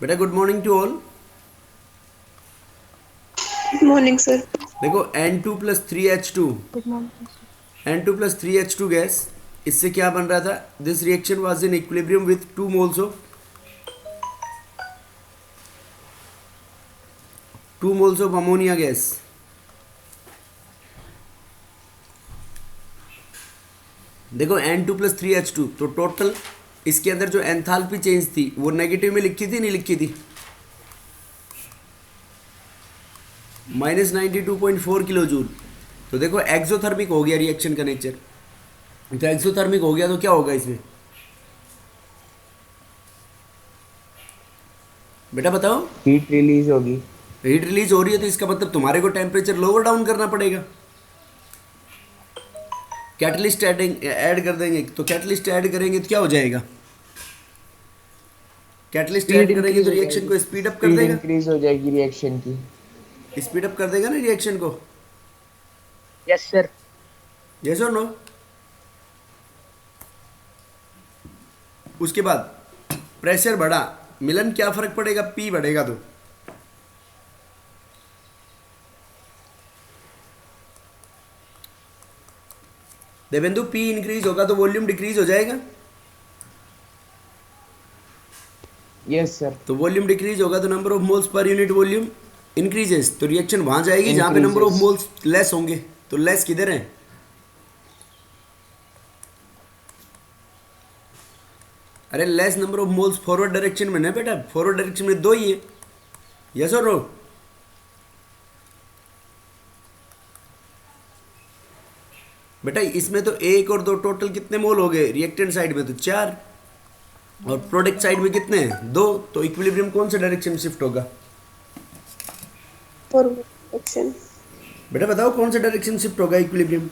बेटा good morning to all. Good morning sir. देखो N2 + 3H2, good morning sir. N2 + 3H2 gas, इससे क्या बन रहा था? This reaction was in equilibrium with 2 moles of ammonia gas. देखो N2 + 3H2, तो टोटल इसके अंदर जो एंथैल्पी चेंज थी वो नेगेटिव में लिखी थी, नहीं लिखी थी? -92.4 किलो जूल। तो देखो एक्सोथर्मिक हो गया रिएक्शन का नेचर। तो एक्सोथर्मिक हो गया तो क्या होगा इसमें? बेटा बताओ। हीट रिलीज होगी। हीट रिलीज हो रही है तो इसका मतलब तुम्हारे को टेम्परेचर लोअर डाउन करना पड़ेगा। कैटलिस्ट ऐड कर देंगे, तो कैटलिस्ट ऐड करेंगे तो क्या हो जाएगा? कैटलिस्ट स्पीड ऐड करेंगे इंक्रीज तो हो रिएक्शन जाएगी। को स्पीड अप कर स्पीड देगा। इंक्रीज हो जाएगी रिएक्शन की। स्पीड अप कर देगा ना रिएक्शन को। Yes sir. यस और नो? उसके बाद प्रेशर बढ़ा, मिलन क्या फर्क पड़ेगा? पी बढ़ेगा तो देवेंदु पी इंक्रीज होगा तो वॉल्यूम डिक्रीज हो जाएगा। Yes sir. तो वॉल्यूम डिक्रीज होगा तो number of moles per unit volume increases, तो रिएक्शन वहां जाएगी जहां पे number of increases. Moles less होंगे। तो लेस किधर है? अरे less number of moles forward direction में ना बेटा, फॉरवर्ड डायरेक्शन में दो ही है। यस और नो? बेटा इसमें तो एक और दो टोटल कितने मोल हो गए? रिएक्टेंट साइड में तो चार, और प्रोडक्ट साइड में कितने हैं? दो। तो इक्विलिब्रियम कौन से डायरेक्शन में शिफ्ट होगा? Forward action. बेटा बताओ कौन सा डायरेक्शन शिफ्ट होगा इक्विलिब्रियम?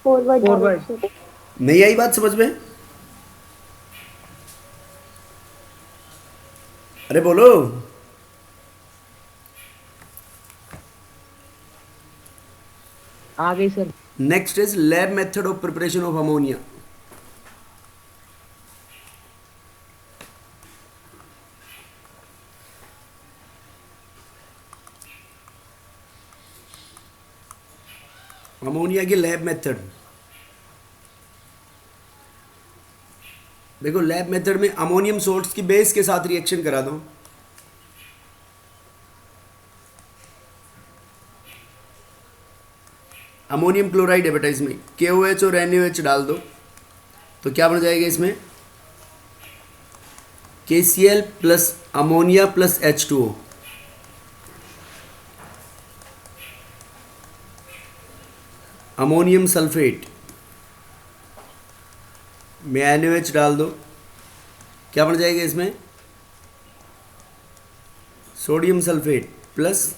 Forward forward. डायरेक्शन। नहीं आई बात समझ में? अरे बोलो। आ गई sir. Next is lab method of preparation of ammonia. Ammonia की लैब मेथड। देखो लैब मेथड में अमोनियम सोल्ट्स की बेस के साथ रिएक्शन करा दो। अमोनियम क्लोराइड है बेटा, इसमें KOH और NaOH डाल दो तो क्या बन जाएगा इसमें? KCl plus ammonia plus H2O। Ammonium sulphate में NaOH डाल दो, क्या बन जाएगा इसमें? Sodium sulphate plus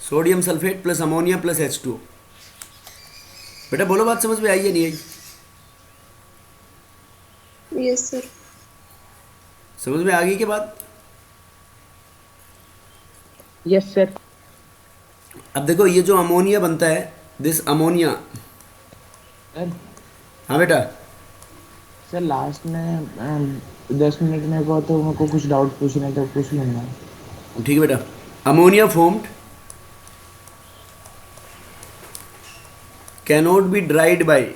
sodium sulphate plus ammonia plus H2O। बेटा बोलो बात समझ में आई है नहीं आई? Yes sir. समझ में आ गई के बाद? Yes sir. अब देखो ये जो अमोनिया बनता है, दिस अमोनिया। सर हाँ बेटा। सर लास्ट में 10 मिनट में को तो मेरे को कुछ डाउट पूछना था, पूछ लूंगा। ठीक है बेटा। Ammonia formed cannot be dried by,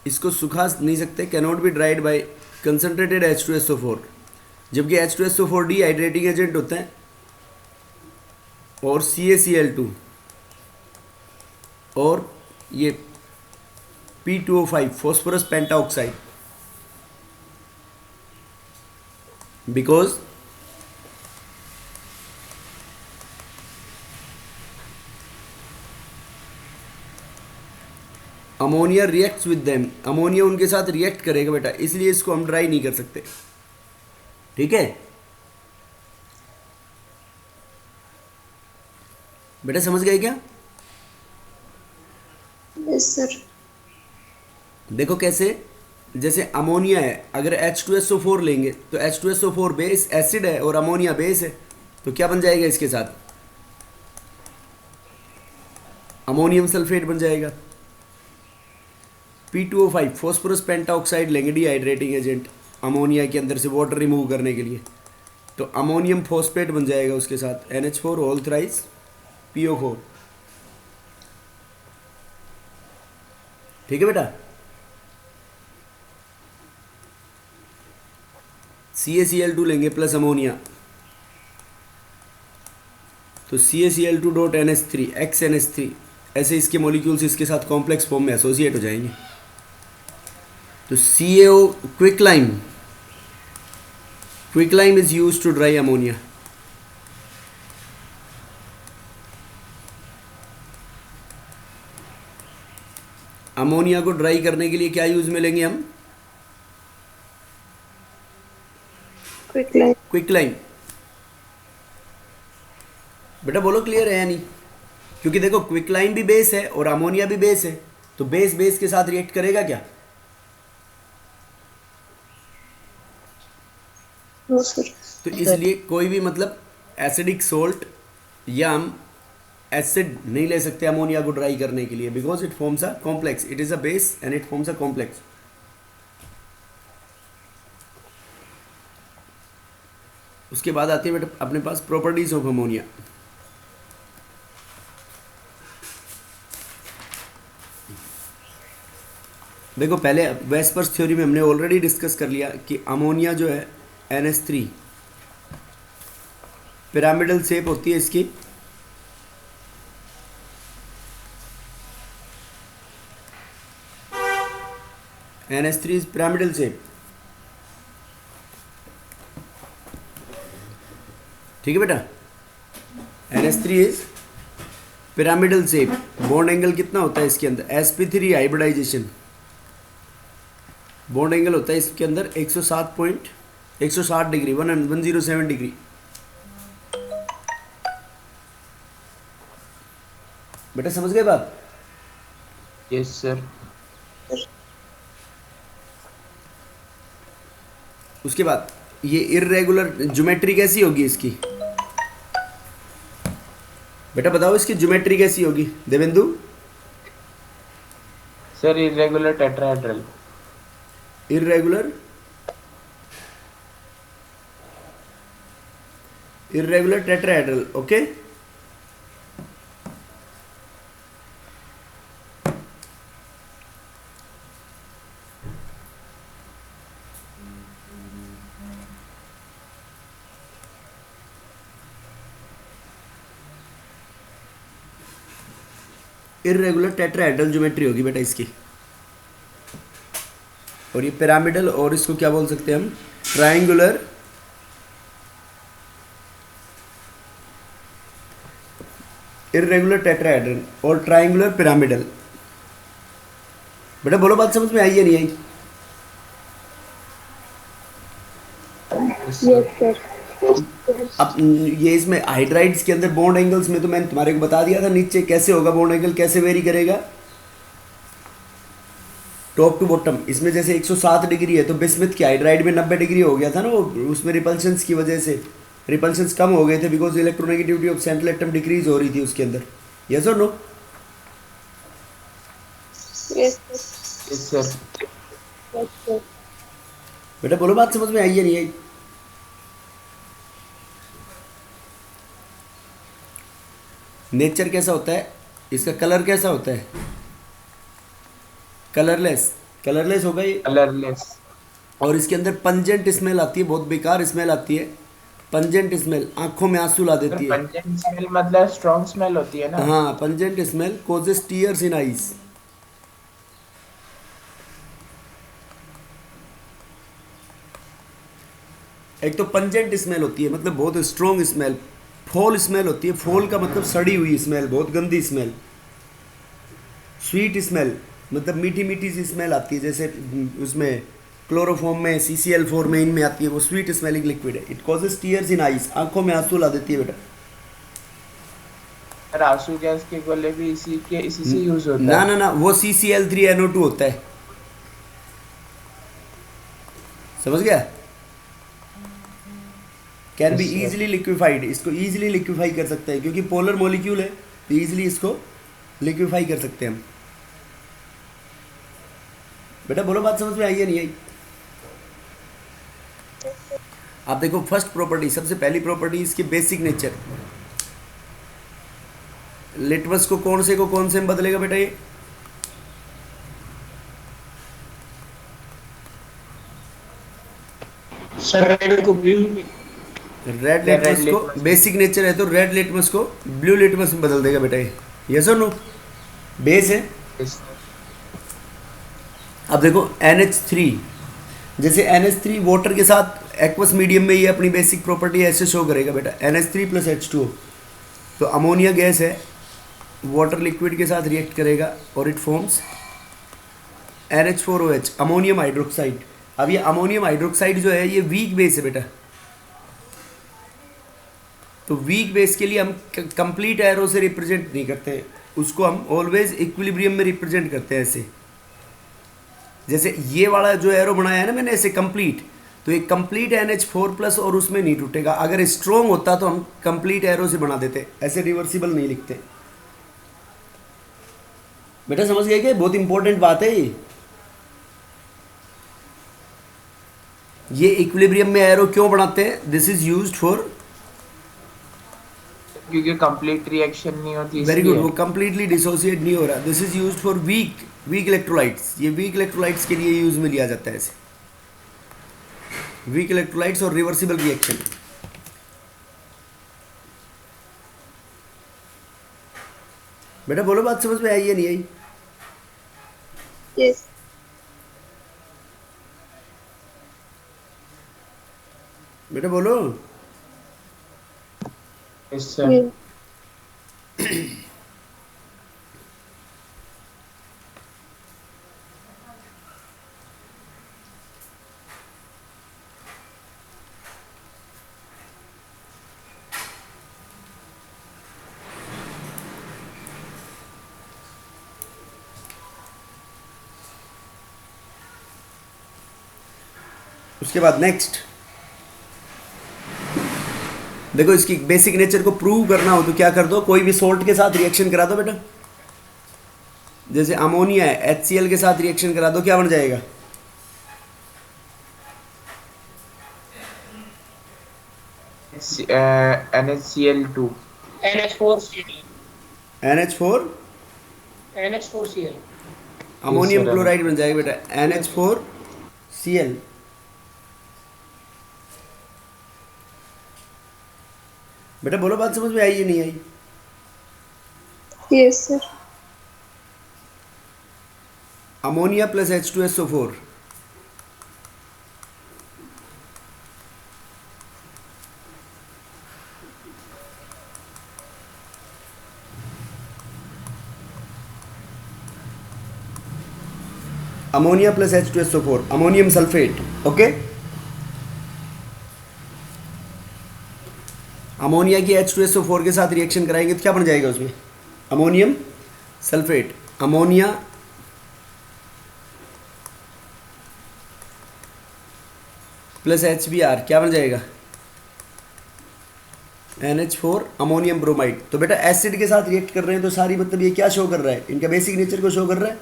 इसको सुखा नहीं सकते, cannot be dried by concentrated H2SO4, जबकि H2SO4 डिहाइड्रेटिंग एजेंट होते हैं, और CaCl2 और ये P2O5 phosphorus pentoxide, because ammonia reacts with them, ammonia उनके साथ रिएक्ट करेगा बेटा, इसलिए इसको हम ड्राई नहीं कर सकते। ठीक है बेटा, समझ गए क्या? Yes sir. देखो कैसे, जैसे अमोनिया है, अगर H2SO4 लेंगे तो H2SO4 बेस एसिड है और अमोनिया बेस है, तो क्या बन जाएगा इसके साथ? अमोनियम सल्फेट बन जाएगा। P2O5 फॉस्फोरस पेंटाऑक्साइड लेंगे डिहाइड्रेटिंग एजेंट अमोनिया के अंदर से वाटर रिमूव करने के लिए, तो अमोनियम फॉस्फेट बन जाएगा उसके साथ NH4 होल थ्राइस PO4। ठीक है बेटा। CaCl2 लेंगे प्लस अमोनिया, तो CaCl2 डॉट NH3 XNH3, ऐसे इसके मॉलिक्यूल्स इसके साथ कॉम्प्लेक्स फॉर्म में एसोसिएट हो जाएंगे। तो CaO quicklime is use to dry ammonia. Ammonia को ड्राई करने के लिए क्या यूज में लेंगे हम? क्विकलाइम। बेटा बोलो क्लियर है या नहीं? क्योंकि देखो क्विकलाइम भी बेस है और अमोनिया भी बेस है, तो बेस बेस के साथ रिएक्ट करेगा क्या? No sir. तो इसलिए कोई भी मतलब एसिडिक सोल्ट या हम एसिड नहीं ले सकते अमोनिया को ड्राई करने के लिए, because it forms a complex, it is a base and it forms a complex. उसके बाद आती है बेटा अपने पास प्रॉपर्टीज ऑफ अमोनिया। देखो पहले वेस्पर्स थ्योरी में हमने ऑलरेडी डिस्कस कर लिया कि अमोनिया जो है NH3 पिरामिडल शेप होती है इसकी, NH3 इज पिरामिडल शेप। ठीक है बेटा, NH3 is pyramidal shape. Bond angle कितना होता है इसके अंदर? sp3 हाइब्रिडाइजेशन, बॉन्ड एंगल होता है इसके अंदर 160 डिग्री, 107 डिग्री। बेटा समझ गए बात? Yes sir. उसके बाद ये इर्रेगुलर ज्योमेट्री कैसी होगी इसकी? बेटा बताओ इसकी ज्योमेट्री कैसी होगी Devendu? Sir irregular tetrahedral. Irregular tetrahedral, okay. Irregular tetrahedral geometry होगी बेटा इसकी, और ये पिरामिडल, और इसको क्या बोल सकते हैं हम? ट्रायंगुलर इर्रेगुलर टेट्राहेड्रल और ट्रायंगुलर पिरामिडल। बेटा बोलो बात समझ में आई या नहीं आई? Yes sir. अब ये इसमें हाइड्राइड्स के अंदर बॉन्ड एंगल्स में तो मैंने तुम्हारे को बता दिया था नीचे कैसे होगा बॉन्ड एंगल, कैसे वेरी करेगा टॉप टू बॉटम। इसमें जैसे 107 डिग्री है तो बिस्मिथ के हाइड्राइड में 90 डिग्री हो गया था ना, वो उसमें रिपल्शंस की वजह से रिपल्शंस कम हो गए थे, because electronegativity of central atom decrease हो रही थी उसके अंदर। यस और नो? Yes sir. सर। बेटा बोलो बात समझ में आई या नहीं आई? नेचर कैसा होता है इसका? कलर कैसा होता है? कलरलेस होगा ये। कलरलेस। और इसके अंदर पंजेंट स्मेल आती है, बहुत बेकार स्मेल आती है, पंजेंट स्मेल, आंखों में आंसू ला देती है। पंजेंट स्मेल मतलब स्ट्रॉन्ग स्मेल होती है ना? हाँ, pungent smell causes tears in eyes. एक तो पंजेंट स्मेल होती है मतलब बहुत स्ट्रॉन्ग स्मेल, फॉल स्मेल होती है, फॉल का मतलब सड़ी हुई स्मेल, बहुत गंदी स्मेल। स्वीट स्मेल मतलब मीठी मीठी सी स्मेल आती है, जैसे उसमें क्लोरोफॉर्म में CCl4 में इनमें आती है, वो स्वीट स्मेलिंग लिक्विड है। It causes tears in eyes, आंखों में आंसू ला देती है बेटा। सर आंसू गैस के गोले भी इसी से यूज होता ना है? ना ना, वो CCl3NO2 होता है, समझ गया? Can be Yes, sir. Easily liquefied, इसको इजीली लिक्विफाई कर सकते हैं क्योंकि पोलर मॉलिक्यूल है, तो इजीली इसको लिक्विफाई कर सकते हैं हम। बेटा बोलो, बात समझ में आई या नहीं आई? आप देखो फर्स्ट प्रॉपर्टी, सबसे पहली प्रॉपर्टी इसकी बेसिक नेचर। लिटमस को कौन से में बदलेगा बेटा ये? सर रेड को ब्लू में। रेड लिटमस को, बेसिक नेचर है तो रेड लिटमस को ब्लू लिटमस में बदल देगा बेटा ये। यस और नो? बेस है। अब देखो NH3, जैसे NH3 वाटर के साथ एक्वस मीडियम में ये अपनी बेसिक प्रॉपर्टी ऐसे शो करेगा बेटा, NH3 प्लस H2O। तो अमोनिया गैस है, वाटर लिक्विड के साथ रिएक्ट करेगा और it forms NH4OH, ammonium hydroxide. अब ये अमोनियम हाइड्रोक्साइड जो है ये वीक बेस है बेटा, तो वीक बेस के लिए हम कंप्लीट एरो से रिप्रेजेंट नहीं करते, उसको हम ऑलवेज इक्विलिब्रियम में रिप्रेजेंट करते हैं ऐसे। जैसे ये वाला जो एरो बनाया है ना मैंने ऐसे कंप्लीट, तो एक कंप्लीट NH4 प्लस और उसमें नहीं टूटेगा। अगर स्ट्रॉन्ग होता तो हम कंप्लीट एरो से बना देते, ऐसे रिवर्सिबल नहीं लिखते। बेटा समझ गए क्या? बहुत इंपॉर्टेंट बात है ये इक्विलिब्रियम में एरो क्यों बनाते हैं? दिस इज यूज्ड फॉर, क्योंकि कंप्लीट रिएक्शन नहीं होती। वेरी गुड, वो कंप्लीटली डिसोसिएट नहीं हो रहा। This is used for weak electrolytes, ये वीक इलेक्ट्रोलाइट्स के लिए यूज में लिया जाता है ऐसे, वीक इलेक्ट्रोलाइट्स और रिवर्सिबल रिएक्शन। बेटा बोलो, बात समझ में आई या नहीं आई? Yes. बेटा बोलो। Yes, sir. Yes. उसके बाद नेक्स्ट देखो, इसकी बेसिक नेचर को प्रूव करना हो तो क्या कर दो, कोई भी सोल्ट के साथ रिएक्शन करा दो बेटा। जैसे अमोनिया है, HCl के साथ रिएक्शन करा दो, क्या बन जाएगा? NaCl2 NH4Cl NH4 NH4Cl ammonium sir, chloride बन जाएगा बेटा, NH4Cl। बेटा बोलो, बात समझ में आई या नहीं आई? Yes, sir. Ammonia plus H2SO4, ammonia plus H2SO4, ammonium sulphate. Okay, ammonia की H2SO4 के साथ रिएक्शन कराएंगे तो क्या बन जाएगा उसमें? Ammonium sulphate. Ammonia plus HBr क्या बन जाएगा? NH4 ammonium bromide. तो बेटा एसिड के साथ रिएक्ट कर रहे हैं तो सारी मतलब ये क्या शो कर रहा है? इनका बेसिक नेचर को शो कर रहा है।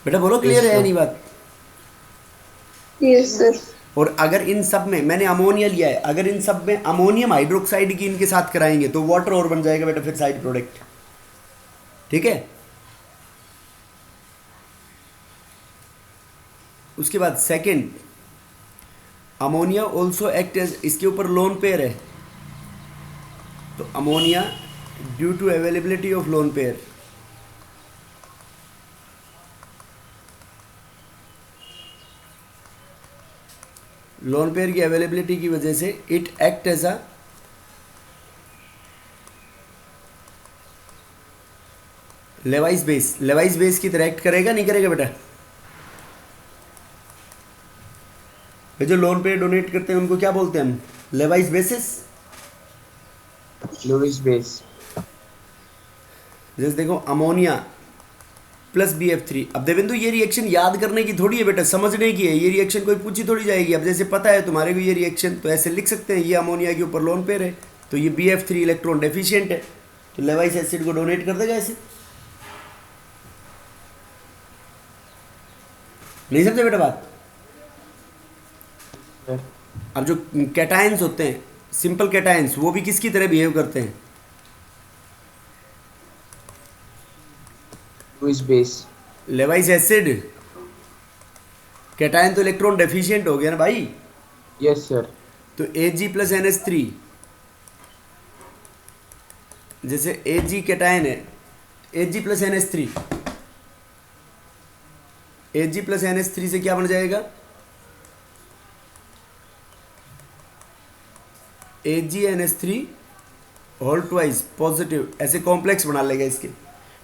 बेटा बोलो, क्लियर है या नहीं बात? Yes, sir. और अगर इन सब में मैंने अमोनिया लिया है, अगर इन सब में अमोनियम हाइड्रोक्साइड की इनके साथ कराएंगे तो वाटर और बन जाएगा बेटा फिर साइड प्रोडक्ट। ठीक है, उसके बाद second, ammonia also act as, इसके ऊपर लोन पेयर है तो ammonia due to availability of lone pair, lone pair की अवेलेबिलिटी की वजह से it act as a Lewis base. Lewis base की तरह एक्ट करेगा नहीं करेगा बेटा? ये जो लोन पेयर डोनेट करते हैं उनको क्या बोलते हैं हम? Lewis basis. Lewis base. जैसे देखो अमोनिया प्लस BF3। अब देवेंदु ये रिएक्शन याद करने की थोड़ी है बेटा, समझने की है। ये रिएक्शन कोई पूछी थोड़ी जाएगी। अब जैसे पता है तुम्हारे को ये रिएक्शन, तो ऐसे लिख सकते हैं, ये अमोनिया के ऊपर लोन पेयर है तो ये BF3 इलेक्ट्रॉन डेफिशिएंट है, तो लेवाइस एसिड को डोनेट कर देगा ऐसे। नहीं समझे बेटा बात? सर अब जो कैटायंस होते हैं, सिंपल कैटायंस, वो भी किसकी तरह बिहेव करते हैं? Lewis base. Lewis acid cation तो इलेक्ट्रॉन डेफिशिएंट हो गया ना भाई, यस सर। तो Ag प्लस NH3, जैसे Ag कैटायन है, Ag plus NH3, Ag plus NH3 से क्या बन जाएगा? AgNH3 होल ट्वाइस पॉजिटिव, ऐसे कॉम्प्लेक्स बना लेगा इसके।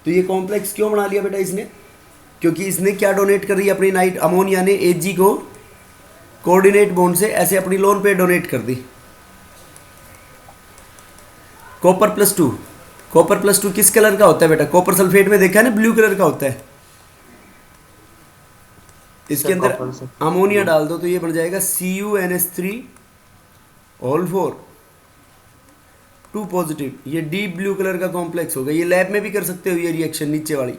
तो ये कॉम्प्लेक्स क्यों बना लिया बेटा इसने? क्योंकि इसने क्या डोनेट कर रही है अपनी नाइट, अमोनिया ने Ag को कोऑर्डिनेट बॉन्ड से ऐसे अपनी लोन पे डोनेट कर दी। कॉपर+2, कॉपर+2 किस कलर का होता है बेटा? कॉपर सल्फेट में देखा है ना, ब्लू कलर का होता है। इसके अंदर copper से- अमोनिया डाल दो तो ये बन जाएगा CuNH3 होल 4 2 पॉजिटिव। ये डीप ब्लू कलर का कॉम्प्लेक्स होगा। ये लैब में भी कर सकते हो ये रिएक्शन, नीचे वाली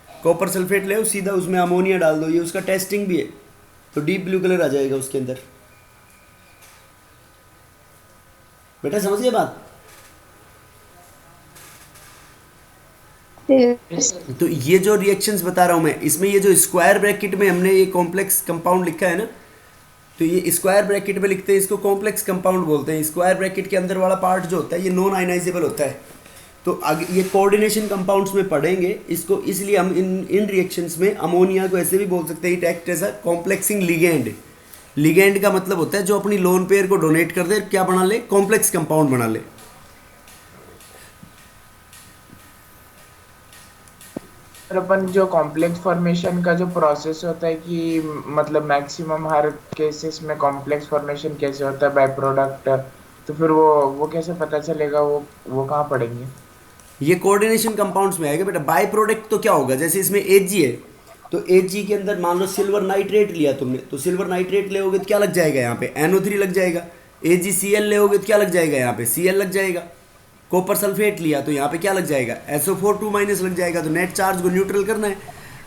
कॉपर सल्फेट ले सीधा उसमें अमोनिया डाल दो, ये उसका टेस्टिंग भी है, तो डीप ब्लू कलर आ जाएगा उसके अंदर। बेटा समझिए बात? Yes. तो ये जो रिएक्शंस बता रहा हूँ मैं, इसमें ये जो स्क्वायर ब्रैकेट में हमने ये कॉम्प्लेक्स कंपाउंड लिखा है ना, तो ये स्क्वायर ब्रैकेट में लिखते हैं, इसको कॉम्प्लेक्स कंपाउंड बोलते हैं। स्क्वायर ब्रैकेट के अंदर वाला पार्ट जो होता है ये नॉन आयनाइजेबल होता है। तो आगे ये कोऑर्डिनेशन कंपाउंड्स में पढ़ेंगे इसको, इसलिए हम इन रिएक्शंस में अमोनिया को ऐसे भी बोल सकते हैं, it act as a complexing ligand. Ligand का मतलब होता है जो अपनी लोन पेयर को डोनेट कर दे, क्या बना ले? कॉम्प्लेक्स कंपाउंड बना ले। सर अपन जो कॉम्प्लेक्स फॉर्मेशन का जो प्रोसेस होता है कि मतलब मैक्सिमम हर केसेस में कॉम्प्लेक्स फॉर्मेशन कैसे होता है बाय प्रोडक्ट, तो फिर वो कैसे पता चलेगा? वो कहाँ पढ़ेंगे? ये कोऑर्डिनेशन कंपाउंड्स में आएगा बेटा। बाय प्रोडक्ट तो क्या होगा, जैसे इसमें Ag है, तो Ag के अंदर मान लो सिल्वर नाइट्रेट लिया तुमने, तो सिल्वर नाइट्रेट लेओगे तो क्या लग जाएगा यहाँ पे? NO3 लग जाएगा। AgCl लेओगे तो क्या लग जाएगा यहाँ पे? Cl लग जाएगा। कॉपर सल्फेट लिया तो यहाँ पे क्या लग जाएगा? SO4 2- लग जाएगा। तो नेट चार्ज को न्यूट्रल करना है।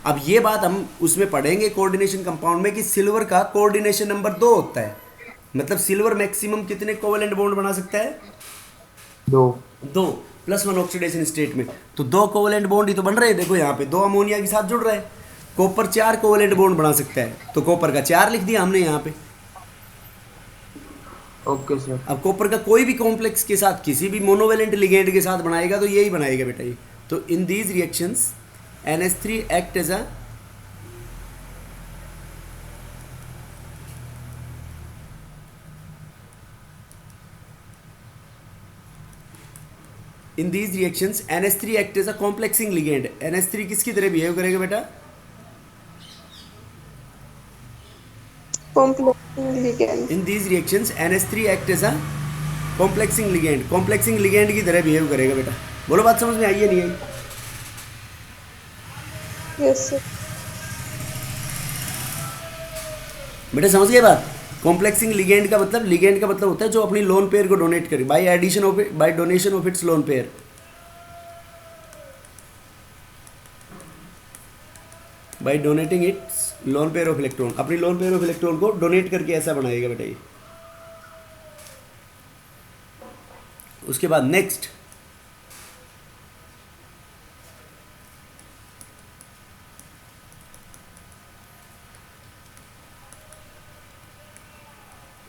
अब ये बात हम उसमें पढ़ेंगे कोऑर्डिनेशन कंपाउंड में कि सिल्वर का कोऑर्डिनेशन नंबर 2 होता है। मतलब सिल्वर मैक्सिमम कितने कोवेलेंट बॉन्ड बना सकता है? 2 +1 ऑक्सीडेशन स्टेट में। तो 2 कोवेलेंट बॉन्ड ही तो बन रहे हैं। देखो यहाँ पे 2 अमोनिया के साथ जुड़ रहा है। कॉपर 4 कोवेलेंट बॉन्ड बना सकता है, तो कॉपर का 4 लिख दिया हमने यहाँ पे। Okay sir. अब कॉपर का कोई भी कॉम्प्लेक्स के साथ किसी भी मोनोवेलेंट लिगेंड के साथ बनाएगा तो यही बनाएगा बेटा ये। तो in these reactions NH3 act as a in these reactions NH3 act as a complexing ligand. NH3 किसकी तरह बिहेव करेगा बेटा? Complexing ligand. In these reactions NH3 act as a complexing ligand. Complexing ligand की तरह behave करेगा बेटा। बोलो बात समझ में आई है नहीं आई? Yes, sir. बेटा समझ गए बात? कॉम्प्लेक्सिंग लिगेंड का मतलब होता है जो अपनी लोन पेयर को डोनेट करे by addition of by donation of its lone pair. By donating its lone pair of electron, अपनी लोन पेयर ऑफ इलेक्ट्रॉन को डोनेट करके ऐसा बनाएगा बेटा ये। उसके बाद next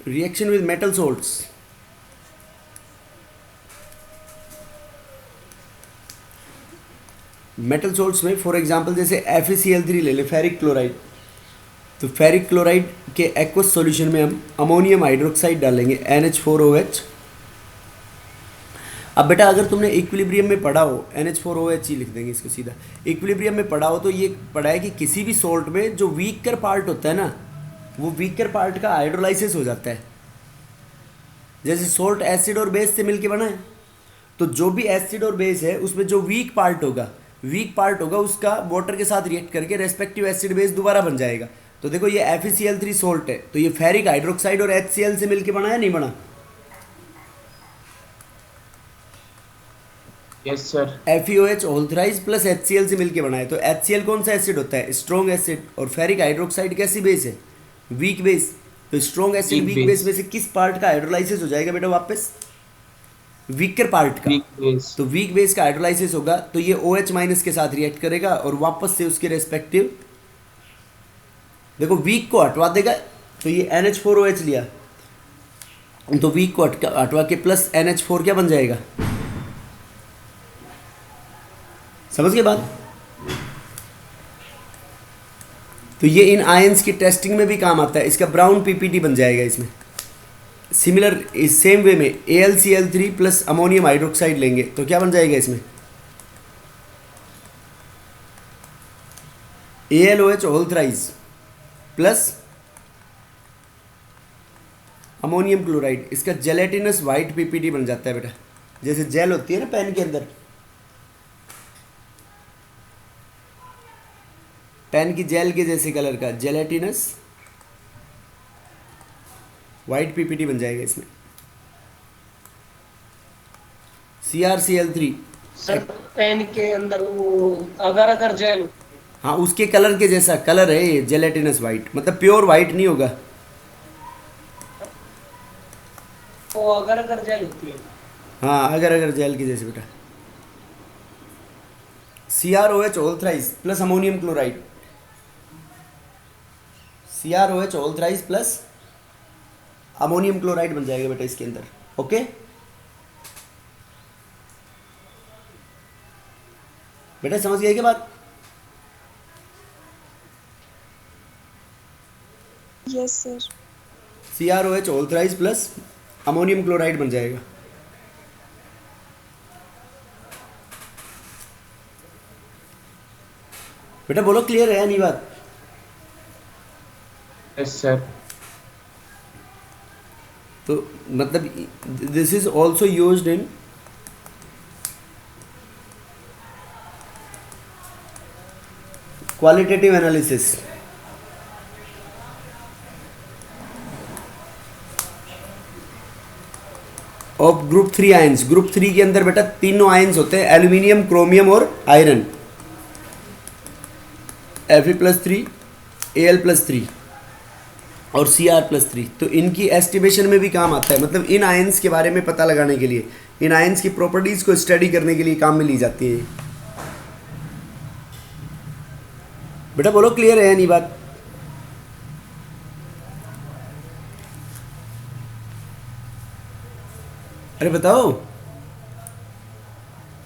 reaction with metal salts. Metal salts में फॉर एग्जांपल जैसे FeCl3 ले ले, फेरिक क्लोराइड। तो फेरिक क्लोराइड के एक्वस सॉल्यूशन में हम अमोनियम हाइड्रोक्साइड डालेंगे NH4OH। अब बेटा अगर तुमने इक्विलिब्रियम में पढ़ा हो, NH4OH ही लिख देंगे इसको सीधा। इक्विलिब्रियम में पढ़ा हो तो ये पढ़ा है कि किसी भी सॉल्ट में जो वीकर पार्ट होता है ना, वो वीकर पार्ट का हाइड्रोलाइसिस हो जाता है। जैसे सॉल्ट एसिड और बेस से मिलके बना है, तो जो भी एसिड और बेस है उसमें जो वीक पार्ट होगा उसका वाटर के साथ रिएक्ट करके रेस्पेक्टिव एसिड बेस दोबारा बन जाएगा। तो देखो ये FeCl3 सॉल्ट है, तो ये फेरिक हाइड्रोक्साइड और HCl से मिलके बना है, नहीं बना? Yes sir. FeOH whole thrice plus HCl से मिलके बना है। तो HCl कौन सा एसिड होता है? Strong acid. और फेरिक हाइड्रोक्साइड कैसी बेस है? Weak base. तो strong acid weak weak base base. में से किस पार्ट का हाइड्रोलाइसिस हो जाएगा बेटा वापस? वीकर पार्ट का। Week base. तो वीक बेस का हाइड्रोलाइसिस होगा तो ये OH माइनस के साथ रिएक्ट करेगा और वापस से उसके रेस्पेक्टिव, देखो वीक को हटवा देगा। तो ये NH4OH लिया तो वीक को हटवा के प्लस NH4 क्या बन जाएगा? समझ गए बात? तो ये इन आयंस की टेस्टिंग में भी काम आता है। इसका ब्राउन PPT बन जाएगा इसमें। सिमिलर इस सेम वे में AlCl3 प्लस अमोनियम हाइड्रोक्साइड लेंगे तो क्या बन जाएगा इसमें? AlOH whole thrice plus ammonium chloride. इसका जेलेटिनस वाइट PPT बन जाता है बेटा, जैसे जेल होती है ना पेन के अंदर, पेन की जेल के जैसे कलर का जेलेटिनस वाइट PPT बन जाएगा इसमें। CrCl3, सर पेन के अंदर वो अगर अगर जेल, हाँ उसके कलर के जैसा कलर है ये जेलेटिनस वाइट, मतलब प्योर वाइट नहीं होगा। वो अगर अगर जेल होती है। हाँ अगर जेल के जैसे बेटा। CrOH whole thrice plus ammonium chloride, CrOH whole thrice plus ammonium chloride बन जाएगा बेटा इसके अंदर। ओके बेटा समझ गए क्या बात? Yes sir. CrOH whole thrice plus ammonium chloride बन जाएगा। बेटा बोलो क्लियर है या नहीं बात? Yes sir. तो मतलब this is also used in qualitative analysis. Of group 3 ions. Group 3 के अंदर बेटा तीनों आयंस होते हैं, एल्यूमिनियम, क्रोमियम और आयरन। Fe+3, Al+3 और Cr+3। तो इनकी एस्टिमेशन में भी काम आता है, मतलब इन आयंस के बारे में पता लगाने के लिए, इन आयंस की प्रॉपर्टीज को स्टडी करने के लिए काम में ली जाती है। बेटा बोलो क्लियर है या नहीं बात? अरे बताओ।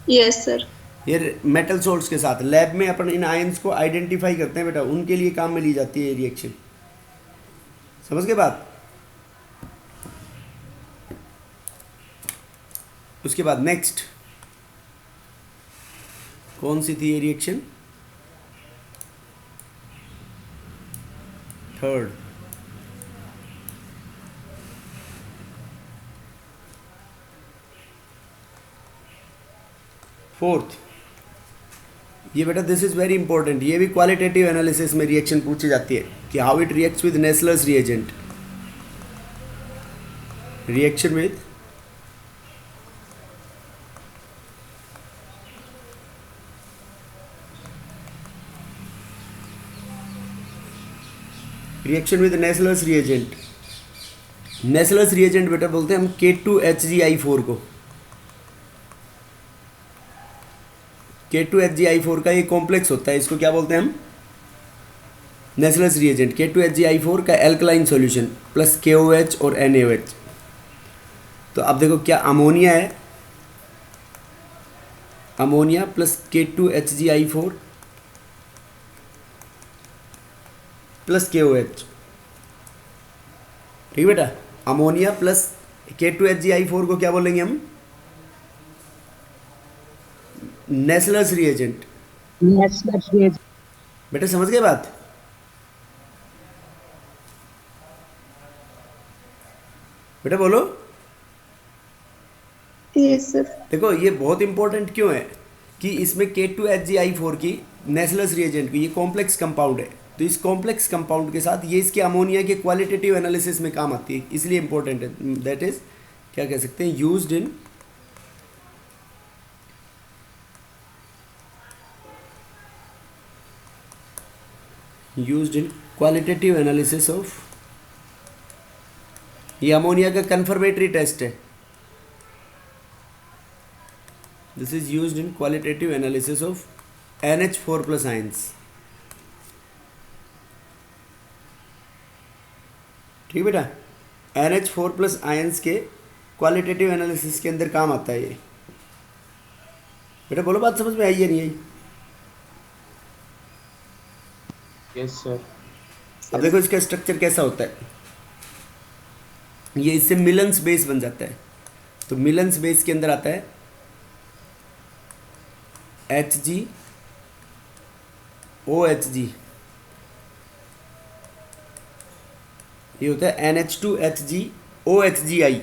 Yes sir. ये मेटल सोल्ट्स के साथ लैब में अपन इन आयंस को आइडेंटिफाई करते हैं बेटा, उनके लिए काम में ली जाती है रिएक्शन। समझ गए बात? उसके बाद नेक्स्ट कौन सी थी ये रिएक्शन? थर्ड। फोर्थ, ये बेटा दिस इज वेरी इंपॉर्टेंट। ये भी क्वालिटेटिव एनालिसिस में रिएक्शन पूछी जाती है कि how it reacts with Nessler's reagent. Reaction with Nessler's reagent. Nessler's reagent बेटा बोलते हैं हम K2HgI4 को। K2HgI4 का ये कॉम्प्लेक्स होता है, इसको क्या बोलते हैं हम? Nessler's reagent. K2HgI4 का एल्कलाइन सॉल्यूशन प्लस KOH और NaOH। तो अब देखो क्या अमोनिया है, ammonia plus K2HgI4 plus KOH। ठीक है बेटा, अमोनिया प्लस K2HgI4 को क्या बोलेंगे हम? Nessler's reagent. बेटा समझ गए बात? बेटा बोलो। Yes sir. देखो ये बहुत इंपॉर्टेंट क्यों है कि इसमें K2HgI4 की नेस्लर्स रिएजेंट की ये कॉम्प्लेक्स कंपाउंड है, तो इस कॉम्प्लेक्स कंपाउंड के साथ ये इसके अमोनिया के क्वालिटेटिव एनालिसिस में काम आती है, इसलिए इंपॉर्टेंट है। दैट इज क्या कह सकते हैं, used in used in qualitative analysis of, ये अमोनिया का कन्फर्मेटरी टेस्ट है. This is used in qualitative analysis of NH4 plus ions. ठीक है बेटा, NH4 प्लस आयंस के क्वालिटेटिव एनालिसिस के अंदर काम आता है ये. बेटा बोलो, बात समझ में आई या नहीं आई? Yes sir. अब देखो इसका स्ट्रक्चर कैसा होता है. ये इससे मिलन्स बेस बन जाता है. तो मिलन्स बेस के अंदर आता है HgOHg, ये होता है NH2HgOHgI.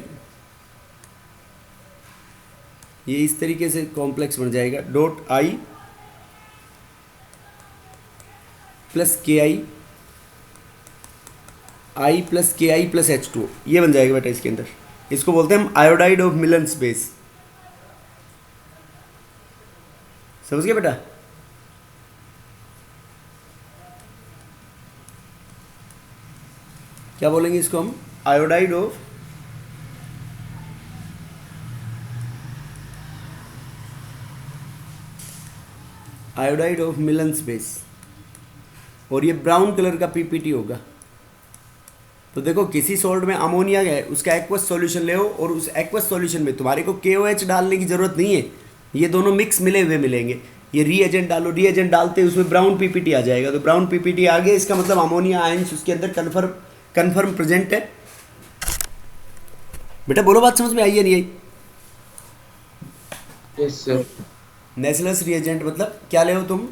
ये इस तरीके से कॉम्प्लेक्स बन जाएगा. Dot I plus KI, I plus KI plus H2, ये बन जाएगा बेटा इसके अंदर. इसको बोलते हैं हम आयोडाइड ऑफ मिलन्स बेस. समझ गए बेटा? क्या बोलेंगे इसको हम? Iodide of Millon's base. और ये ब्राउन कलर का पीपीटी होगा. तो देखो किसी सॉल्ट में अमोनिया है, उसका एक्वस सॉल्यूशन ले और उस एक्वस सॉल्यूशन में तुम्हारे को KOH डालने की ज़रूरत नहीं है. ये दोनों मिक्स मिले हुए मिलेंगे. ये रीएजेंट डालो, रीएजेंट डालते उसमें ब्राउन पीपीटी आ जाएगा. तो ब्राउन पीपीटी आ गया, इसका मतलब अमोनिया आयंस उसके अंदर कन्फर्म प्रेजेंट है. बेटा बोलो, बात समझ में आई या नहीं आई? Yes sir. नेचुरल रिएजेंट मतलब क्या ले हो तुम?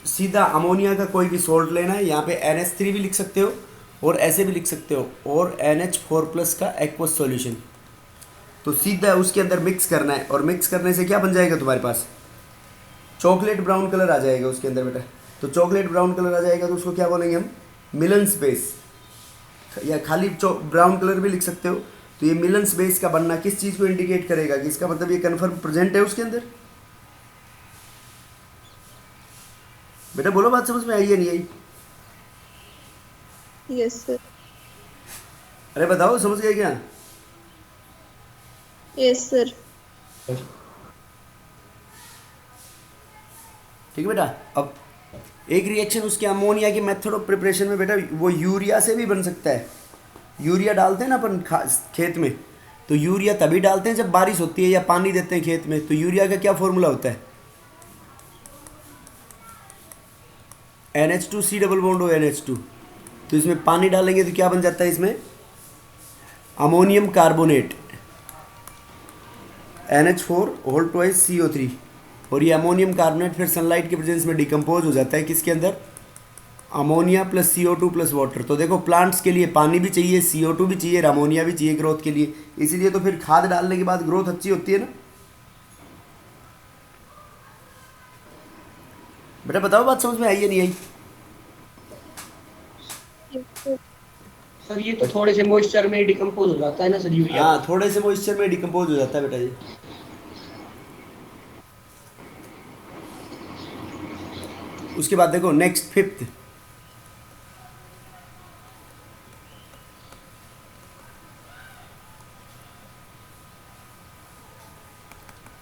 सीधा अमोनिया का कोई भी सॉल्ट लेना है. यहाँ पे NH3 भी लिख सकते हो और ऐसे भी लिख सकते हो, और NH4 प्लस का एक्वस सॉल्यूशन. तो सीधा उसके अंदर मिक्स करना है, और मिक्स करने से क्या बन जाएगा तुम्हारे पास? चॉकलेट ब्राउन कलर आ जाएगा उसके अंदर बेटा. तो चॉकलेट ब्राउन कलर आ जाएगा तो उसको क्या बोलेंगे हम? मिलन्स बेस. या खाली ब्राउन कलर भी लिख सकते हो. तो ये मिलन्स बेस का बनना किस चीज़ को इंडिकेट करेगा कि इसका मतलब ये कन्फर्म प्रेजेंट है उसके अंदर. बेटा बोलो, बात समझ में आई या नहीं आई? Yes sir. अरे बताओ, समझ गए क्या? Yes sir. ठीक है बेटा. अब एक रिएक्शन उसके अमोनिया की मेथड ऑफ प्रिपरेशन में बेटा वो यूरिया से भी बन सकता है. यूरिया डालते हैं ना अपन खेत में, तो यूरिया तभी डालते हैं जब बारिश होती है या पानी देते हैं खेत में. तो यूरिया का क्या फॉर्मूला होता है? NH2C डबल बॉन्ड हो NH2. तो इसमें पानी डालेंगे तो क्या बन जाता है? इसमें ammonium carbonate NH4 whole twice CO3. और ये अमोनियम कार्बोनेट फिर सनलाइट के प्रेजेंस में डिकम्पोज हो जाता है किसके अंदर? Ammonia plus CO2 plus water. तो देखो प्लांट्स के लिए पानी भी चाहिए, CO2 भी चाहिए, अमोनिया भी चाहिए ग्रोथ के लिए. इसीलिए तो फिर खाद डालने के बाद ग्रोथ अच्छी होती है ना. बेटा बताओ, बात समझ में आई या नहीं आई? Yes sir. सर ये तो थोड़े से मॉइस्चर में डिकम्पोज हो जाता है ना सर यूरिया. हाँ, थोड़े से मॉइस्चर में डिकम्पोज हो जाता है बेटा ये. उसके बाद देखो next fifth,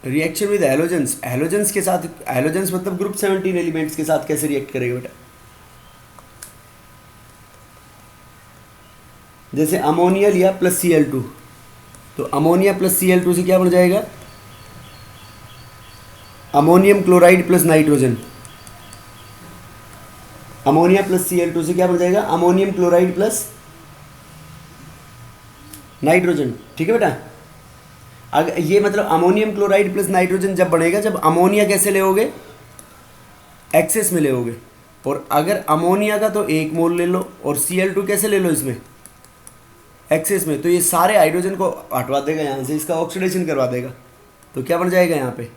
reaction with halogens. Halogens के साथ, हैलोजेंस मतलब ग्रुप 17 एलिमेंट्स के साथ कैसे रिएक्ट करेगा बेटा? जैसे अमोनिया लिया प्लस Cl2, तो अमोनिया प्लस Cl2 से क्या बन जाएगा? Ammonium chloride plus nitrogen. Ammonia plus Cl2 से क्या बन जाएगा? Ammonium chloride plus nitrogen. ठीक है बेटा. अगर ये मतलब अमोनियम क्लोराइड प्लस नाइट्रोजन जब बनेगा जब अमोनिया कैसे लेओगे? एक्सेस में लेओगे. और अगर अमोनिया का तो 1 मोल ले लो और Cl2 कैसे ले लो इसमें? एक्सेस में. तो ये सारे हाइड्रोजन को हटवा देगा यहाँ से, इसका ऑक्सीडेशन करवा देगा. तो क्या बन जाएगा यहाँ पे?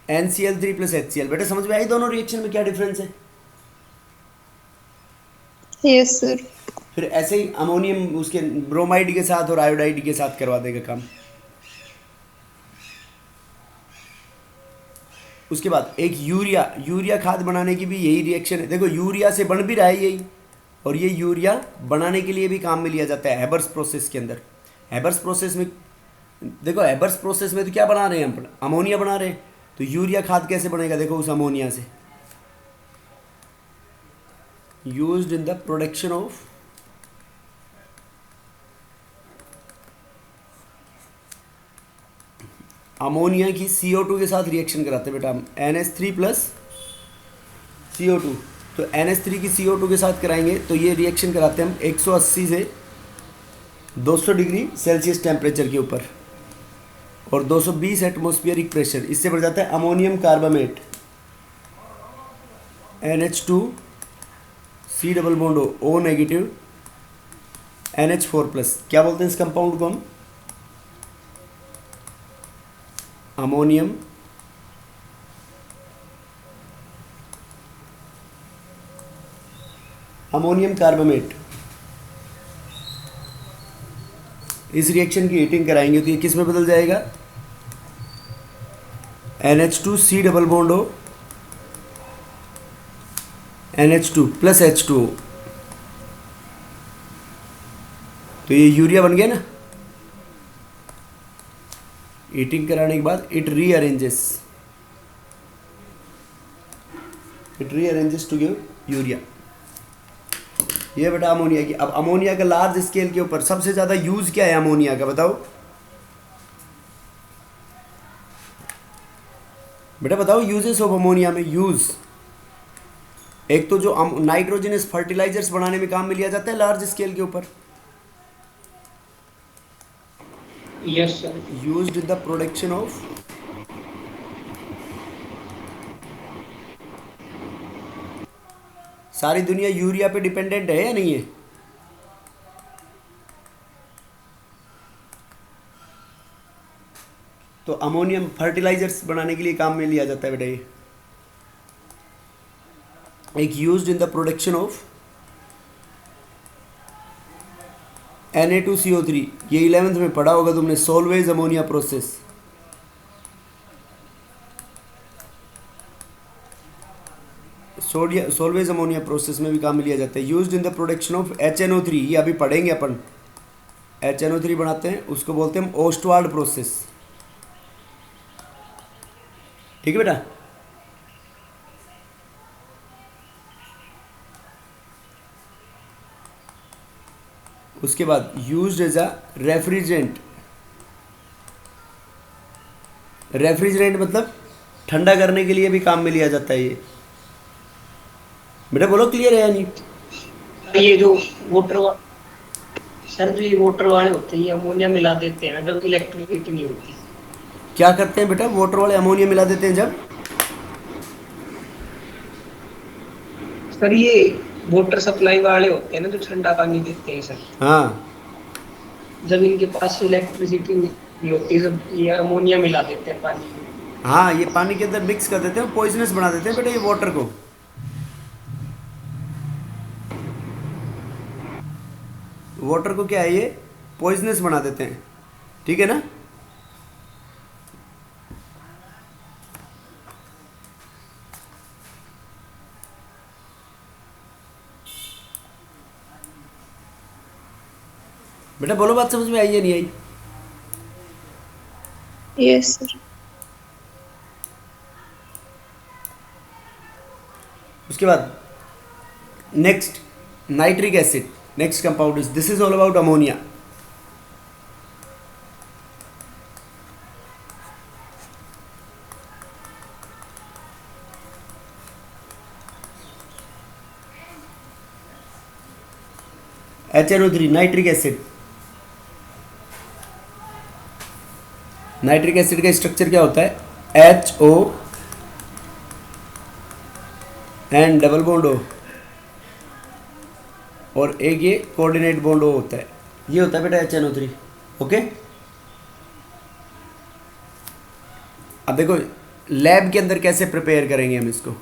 NCl3 plus HCl. बेटा समझ में आई दोनों रिएक्शन में क्या डिफरेंस है? Yes sir. फिर ऐसे ही अमोनियम उसके ब्रोमाइड के साथ और आयोडाइड के साथ करवा देगा काम. उसके बाद एक यूरिया, यूरिया खाद बनाने की भी यही रिएक्शन है। देखो यूरिया से बन भी रहा है यही, और ये यूरिया बनाने के लिए भी काम में लिया जाता है हैबर्स प्रोसेस के अंदर। हैबर्स प्रोसेस में देखो, हैबर्स प्रोसेस में तो क्या बना रहे हैं हम, अमोनिया बना रहे हैं। तो यूरिया खाद कैसे बनेगा, देखो उस अमोनिया से, used in the production of ammonia की CO2 के साथ रिएक्शन कराते हैं बेटा हम, NH3 प्लस CO2। तो NH3 की CO2 के साथ कराएंगे तो ये रिएक्शन कराते हैं हम 180 से 200 डिग्री सेल्सियस टेम्परेचर के ऊपर, और 220 एटमॉस्फेरिक प्रेशर। इससे बढ़ जाता है ammonium carbamate, NH2 C double bond O negative NH4 plus. क्या बोलते हैं इस कंपाउंड को हम, अमोनियम कार्बामेट। इस रिएक्शन की हीटिंग कराएंगे तो ये किस में बदल जाएगा, NH2 C double bond O NH2 plus H2O। तो ये यूरिया बन गया ना। हीटिंग कराने के बाद इट रीअरेंजेस टू गिव यूरिया। ये बेटा अमोनिया की। अब अमोनिया का लार्ज स्केल के ऊपर सबसे ज़्यादा यूज क्या है अमोनिया का, बताओ बेटा, बताओ यूजेस ऑफ अमोनिया में। यूज एक तो जो नाइट्रोजनस फर्टिलाइजर्स बनाने में काम में लिया जाता है लार्ज स्केल के ऊपर, yes sir. Used in the production of सारी दुनिया यूरिया पे डिपेंडेंट है या नहीं है, तो अमोनियम फर्टिलाइजर्स बनाने के लिए काम में लिया जाता है बेटा ये। एक used in the production of Na2CO3, ये 11th में पढ़ा होगा तुमने, Solvay ammonia process. Solvay ammonia process में भी काम में लिया जाता है। Used in the production of HNO3, ये अभी पढ़ेंगे अपन। HNO3 बनाते हैं, उसको बोलते हैं हम ओस्टवार्ड प्रोसेस। ठीक है बेटा। उसके बाद used as a refrigerant. Refrigerant मतलब ठंडा करने के लिए भी काम में लिया जाता है ये। बेटा बोलो क्लियर है या नहीं। ये जो सर जो ये वाटर वाले होते हैं ये अमोनिया मिला देते हैं जब इलेक्ट्रिसिटी नहीं होती। क्या करते हैं बेटा, वाटर वाले अमोनिया मिला देते हैं जब, सर ये वाटर सप्लाई वाले होते हैं ना जो ठंडा पानी देते हैं सर, हाँ जब इनके पास इलेक्ट्रिसिटी नहीं होती जब ये अमोनिया मिला देते हैं पानी में। हाँ, ये पानी के अंदर मिक्स कर देते हैं, पॉइजनस बना देते हैं बेटा ये वाटर को। वाटर को क्या है, ये पॉइजनस बना देते हैं। ठीक है ना। बेटा बोलो, बात समझ में आई या नहीं आई। Yes sir. उसके बाद next nitric acid, next compound is, this is all about ammonia. HNO3 nitric acid. Nitric acid का स्ट्रक्चर क्या होता है, HO and double bond O, और एक ये कोऑर्डिनेट बॉन्ड O होता है। ये होता है बेटा HNO3। ओके। अब देखो लैब के अंदर कैसे प्रिपेयर करेंगे हम इसको।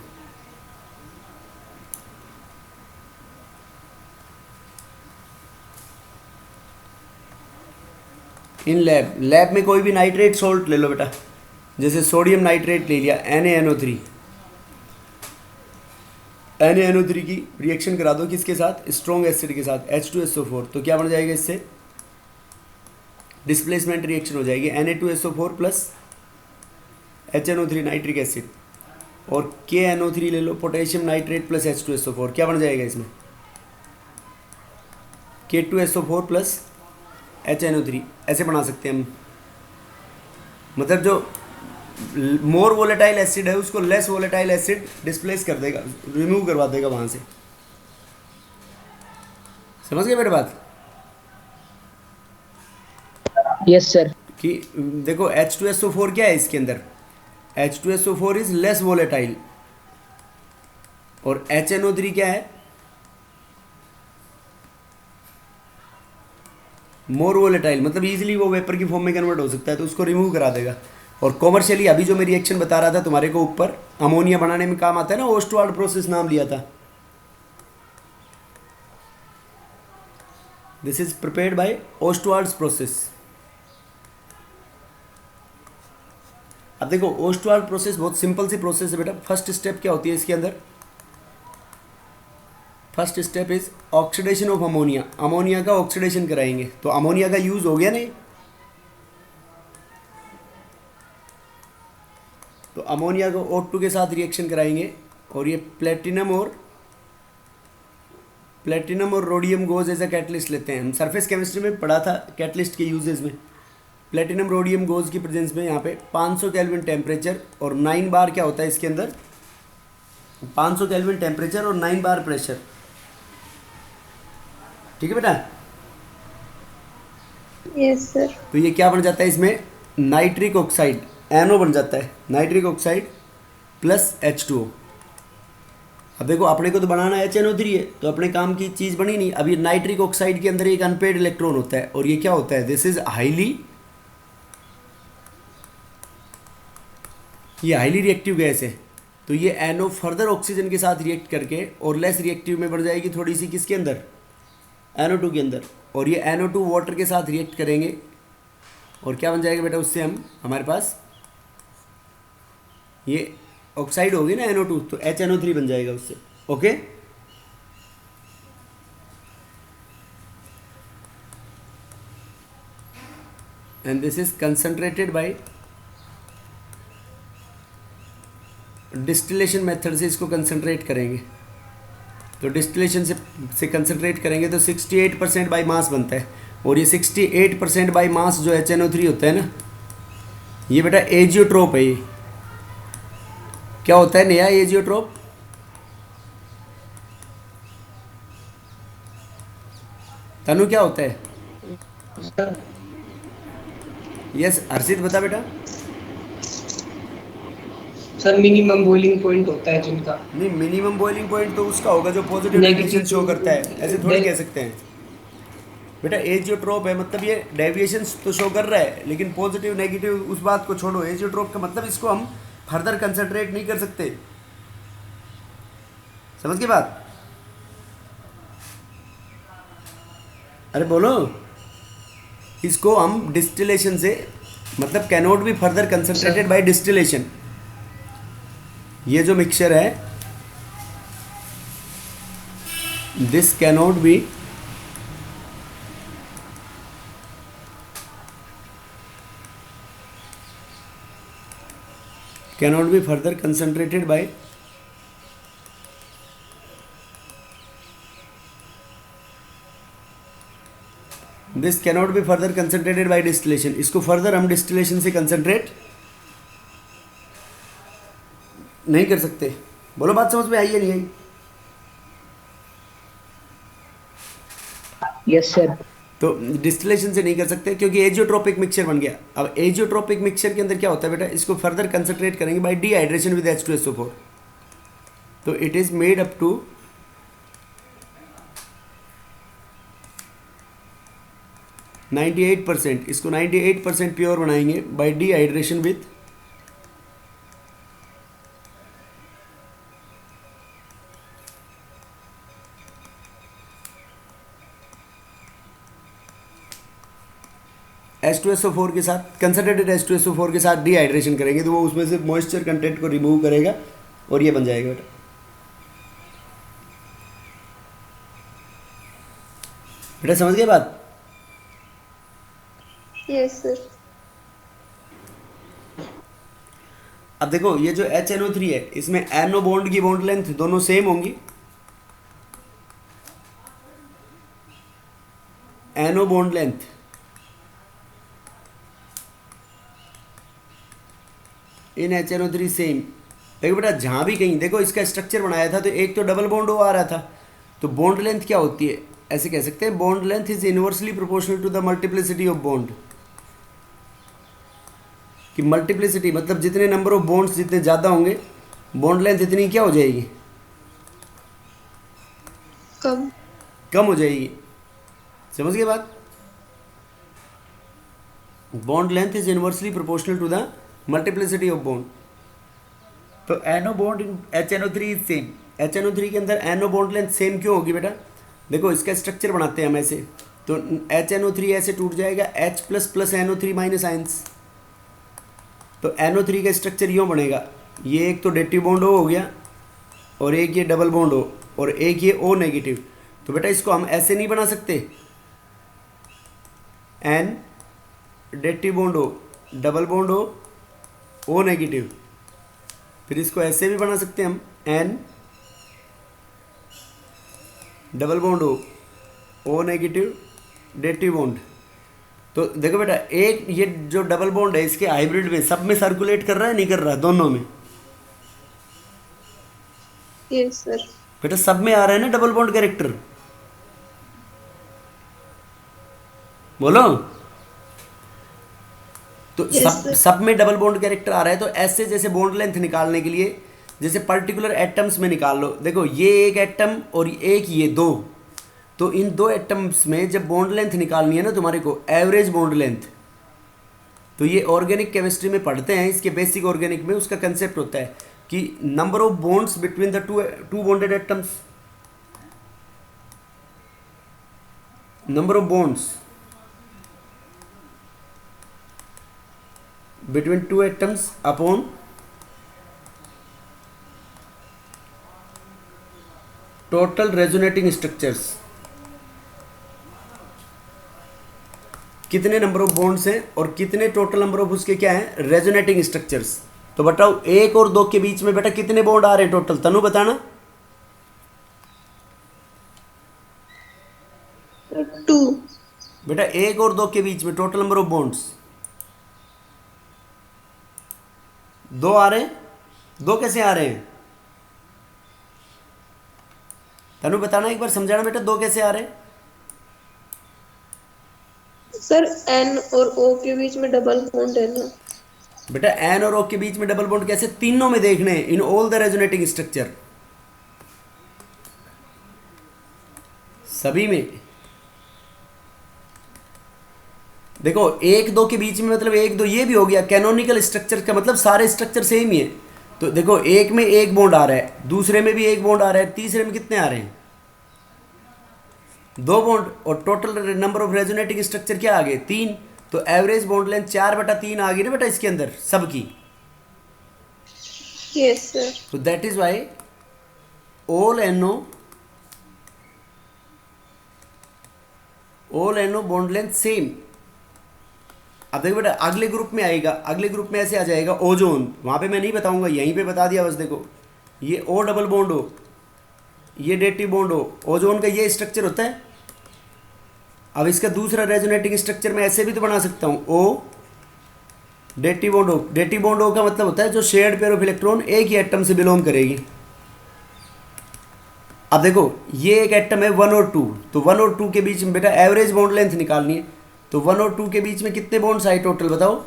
इन लैब में कोई भी नाइट्रेट सॉल्ट ले लो बेटा, जैसे सोडियम नाइट्रेट ले लिया NaNO3, NaNO3 की रिएक्शन करा दो किसके साथ, स्ट्रॉन्ग एसिड के साथ H2SO4, तो क्या बन जाएगा इससे, डिस्प्लेसमेंट रिएक्शन हो जाएगी Na2SO4 plus HNO3 nitric acid, और KNO3 ले लो, पोटेशियम नाइट्रेट प्लस H2SO4, क्या बन जाएगा इसमें, K2SO4 प्लस HNO3, ऐसे बना सकते हैं हम। मतलब जो मोर वोलेटाइल एसिड है उसको लेस वोलेटाइल एसिड डिस्प्लेस कर देगा, रिमूव करवा देगा वहां से। समझ गए मेरी बात? Yes sir. कि देखो H2SO4 क्या है इसके अंदर, H2SO4 इज लेस वोलेटाइल, और HNO3 क्या है, मोर वोलेटाइल, मतलब इजीली वो वेपर की फॉर्म में कन्वर्ट हो सकता है, तो उसको रिमूव करा देगा। और कॉमर्शियली अभी जो मैं रिएक्शन बता रहा था तुम्हारे को ऊपर, अमोनिया बनाने में काम आता है ना, ओस्टवाल्ड प्रोसेस नाम लिया था, this is prepared by Ostwald's process. अब देखो ओस्टवाल्ड प्रोसेस बहुत सिंपल सी प्रोसेस है बेटा। फर्स्ट स्टेप क्या होती है इसके अंदर, first step is oxidation of ammonia, ammonia का ऑक्सीडेशन कराएंगे, तो अमोनिया का यूज हो गया नहीं, तो अमोनिया को O2 के साथ रिएक्शन कराएंगे, और ये प्लेटिनम और rhodium goes as a catalyst लेते हैं। हम सरफेस केमिस्ट्री में पढ़ा था कैटलिस्ट के यूजेस में। प्लेटिनम रोडियम गोज की प्रेजेंस में यहाँ पे 500 केल्विन टेम्परेचर और 9 बार क्या होता है इसके अंदर, 500 केल्विन टेम्परेचर और 9 बार प्रेशर। ठीक है बेटा? Yes sir. तो ये क्या बन जाता है इसमें, नाइट्रिक ऑक्साइड, NO बन जाता है, नाइट्रिक ऑक्साइड प्लस H2O। अब देखो अपने को तो बनाना HNO3 है, तो अपने काम की चीज़ बनी नहीं। अब ये नाइट्रिक ऑक्साइड के अंदर एक अनपेड इलेक्ट्रॉन होता है, और ये क्या होता है, दिस इज ये हाईली रिएक्टिव गैस है, तो ये NO फर्दर ऑक्सीजन के साथ रिएक्ट करके और लेस रिएक्टिव में बढ़ जाएगी थोड़ी सी, किसके अंदर, NO2 के अंदर, और ये NO2 वाटर के साथ रिएक्ट करेंगे, और क्या बन जाएगा बेटा उससे, हमारे पास ये ऑक्साइड होगी ना NO2, तो HNO3 बन जाएगा उससे। Okay, and this is concentrated by distillation method से, इसको कंसंट्रेट करेंगे, तो डिस्टिलेशन से कंसंट्रेट करेंगे तो 68% बाई मास बनता है, और ये 68% बाई मास जो HNO3 होता है ना, ये बेटा एजियोट्रोप है। ये क्या होता है नया एजियोट्रोप, तनु क्या होता है? यस हर्षित बता बेटा। सर मिनिमम बॉइलिंग पॉइंट होता है जिनका। नहीं, मिनिमम बॉइलिंग पॉइंट तो उसका होगा जो पॉजिटिव Negative डेविएशन शो करता है, ऐसे थोड़ी del- कह सकते हैं बेटा। एजियोट्रोप है मतलब ये डेविएशन तो शो कर रहा है, लेकिन पॉजिटिव नेगेटिव उस बात को छोड़ो। एजियोट्रोप का मतलब इसको हम फर्दर कंसंट्रेट नहीं कर सकते, समझ गए बात? अरे बोलो, इसको हम डिस्टिलेशन से, मतलब cannot be further concentrated by distillation. ये जो मिक्सचर है, this cannot be further concentrated by this cannot be further concentrated by distillation. इसको फर्दर हम डिस्टिलेशन से कंसंट्रेट नहीं कर सकते। बोलो बात समझ में आई है नहीं आई? Yes sir. तो डिस्टिलेशन से नहीं कर सकते क्योंकि एजियोट्रोपिक मिक्सचर बन गया। अब एजियोट्रोपिक मिक्सचर के अंदर क्या होता है बेटा, इसको फर्दर कंसंट्रेट करेंगे बाय डिहाइड्रेशन विद H2SO4, तो it is made up to 98%। इसको 98% प्योर बनाएंगे बाय डिहाइड्रेशन विद H2SO4 के साथ, कंसंट्रेटेड H2SO4 के साथ डिहाइड्रेशन करेंगे तो वो उसमें से मॉइस्चर कंटेंट को रिमूव करेगा और ये बन जाएगा बेटा। बेटा समझ गए बात? Yes sir. अब देखो ये जो HNO3 है इसमें NO बॉन्ड की बॉन्ड लेंथ दोनों सेम होंगी। NO bond length in HNO3 same. देखो बेटा जहाँ भी कहीं देखो इसका स्ट्रक्चर बनाया था तो एक तो डबल बॉन्ड ओ आ रहा था, तो बॉन्ड लेंथ क्या होती है, ऐसे कह सकते हैं bond length is inversely proportional to the multiplicity of bond. कि मल्टीप्लिसिटी मतलब जितने नंबर ऑफ बॉन्ड्स जितने ज़्यादा होंगे बॉन्ड लेंथ इतनी क्या हो जाएगी, कम। कम हो जाएगी। समझ गए बात? Bond length is inversely proportional to the multiplicity of bond. तो NO bond in HNO3 is same. HNO3 के अंदर NO बॉन्ड लेंथ सेम क्यों होगी बेटा? देखो इसका स्ट्रक्चर बनाते हैं हम ऐसे, तो HNO3 ऐसे टूट जाएगा H plus plus NO3 minus ions. तो NO3 का स्ट्रक्चर यूँ बनेगा, ये एक तो डेटिव बॉन्ड हो गया और एक ये डबल बॉन्ड हो और एक ये O नेगेटिव। तो बेटा इसको हम ऐसे नहीं बना सकते, N डेटिव बॉन्ड हो डबल बॉन्ड हो O नेगेटिव। फिर इसको ऐसे भी बना सकते हैं हम, N डबल बॉन्ड हो O नेगेटिव डेटिव बॉन्ड। तो देखो बेटा एक ये जो डबल बॉन्ड है इसके हाइब्रिड में सब में सर्कुलेट कर रहा है नहीं कर रहा, दोनों में? Yes sir. बेटा सब में आ रहा है ना डबल बॉन्ड कैरेक्टर, बोलो। तो Yes, सब sir. सब में डबल बॉन्ड कैरेक्टर आ रहा है। तो ऐसे जैसे बॉन्ड लेंथ निकालने के लिए जैसे पर्टिकुलर एटम्स में निकाल लो, देखो ये एक एटम और एक ये दो, तो इन दो एटम्स में जब बॉन्ड लेंथ निकालनी है ना तुम्हारे को, एवरेज बॉन्ड लेंथ, तो ये ऑर्गेनिक केमिस्ट्री में पढ़ते हैं, इसके बेसिक ऑर्गेनिक में उसका कंसेप्ट होता है कि number of bonds between the two bonded atoms, number of bonds between two atoms upon total resonating structures। कितने नंबर ऑफ बॉन्ड्स हैं और कितने टोटल नंबर ऑफ उसके क्या है रेजोनेटिंग स्ट्रक्चर्स। तो बताओ एक और दो के बीच में बेटा कितने बॉन्ड आ रहे हैं टोटल, तनु बताना। 2। बेटा एक और दो के बीच में टोटल नंबर ऑफ बॉन्ड्स 2 आ रहे हैं। 2 कैसे आ रहे हैं तनु बताना, एक बार समझाना बेटा 2 कैसे आ रहे हैं। सर N और O के बीच में डबल बॉन्ड है ना। बेटा N और O के बीच में डबल बॉन्ड कैसे, तीनों में देखने हैं, in all the resonating structure, सभी में। देखो 1-2 के बीच में मतलब 1-2 ये भी हो गया कैनोनिकल स्ट्रक्चर का मतलब सारे स्ट्रक्चर सेम ही है। तो देखो एक में एक बॉन्ड आ रहा है, दूसरे में भी एक बॉन्ड आ रहा है, तीसरे में कितने आ रहे हैं 2 बॉन्ड, और total number of resonating structure क्या आ गए 3। तो एवरेज बॉन्ड लेंथ 4/3 आ गई ना बेटा इसके अंदर सबकी। Yes sir. तो that is why all NO bond length same. अब देखो बेटा अगले ग्रुप में आएगा, अगले ग्रुप में ऐसे आ जाएगा ओजोन, वहाँ पे मैं नहीं बताऊंगा, यहीं पे बता दिया बस। देखो ये O डबल बॉन्ड हो, ये डेटिव बॉन्ड हो, ओजोन का ये स्ट्रक्चर होता है। अब इसका दूसरा रेजोनेटिंग स्ट्रक्चर मैं ऐसे भी तो बना सकता हूँ, O डेटिव बॉन्ड हो। डेटिव बॉन्ड हो का मतलब होता है जो शेयर्ड पेयर ऑफ इलेक्ट्रॉन एक ही एटम से बिलोंग करेगी। अब देखो ये एक एटम है 1 और 2, तो 1 और 2 के बीच में बेटा एवरेज बॉन्ड लेंथ निकालनी है। तो 1 और 2 के बीच में कितने बॉन्ड्स आए टोटल बताओ।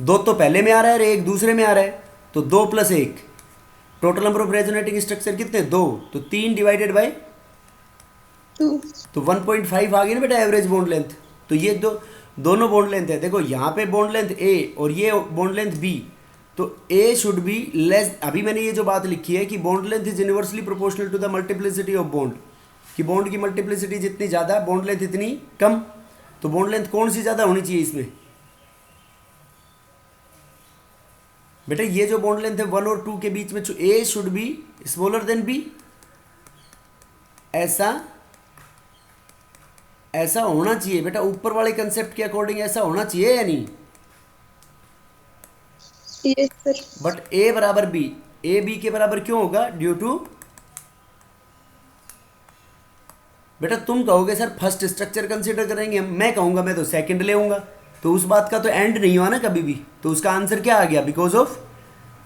2 तो पहले में आ रहा है और 1 दूसरे में आ रहा है, तो 2 + 1 total number of resonating structure कितने 2, तो 3 डिवाइडेड बाय 2। तो 1.5 आ गई ना बेटा एवरेज बॉन्ड लेंथ। तो ये दोनों बॉन्ड लेंथ है। देखो यहाँ पे बॉन्ड लेंथ A और ये बॉन्ड लेंथ B, तो A शुड बी लेस। अभी मैंने ये जो बात लिखी है कि bond length is inversely proportional to the multiplicity of bond, कि बॉन्ड की मल्टीप्लिसिटी जितनी ज़्यादा बॉन्ड लेंथ इतनी कम। तो बॉन्ड लेंथ कौन सी ज़्यादा होनी चाहिए इसमें? बेटा ये जो बॉन्ड लेंथ है 1 और 2 के बीच में, A should be smaller than B, ऐसा ऐसा होना चाहिए बेटा, ऊपर वाले कंसेप्ट के अकॉर्डिंग ऐसा होना चाहिए या नहीं? Yes sir. बट ए बराबर बी, ए बी के बराबर क्यों होगा? ड्यू टू, बेटा तुम कहोगे सर फर्स्ट स्ट्रक्चर कंसीडर करेंगे, मैं कहूंगा मैं तो सेकंड ले आऊंगा, तो उस बात का तो एंड नहीं हुआ ना कभी भी। तो उसका आंसर क्या आ गया? Because of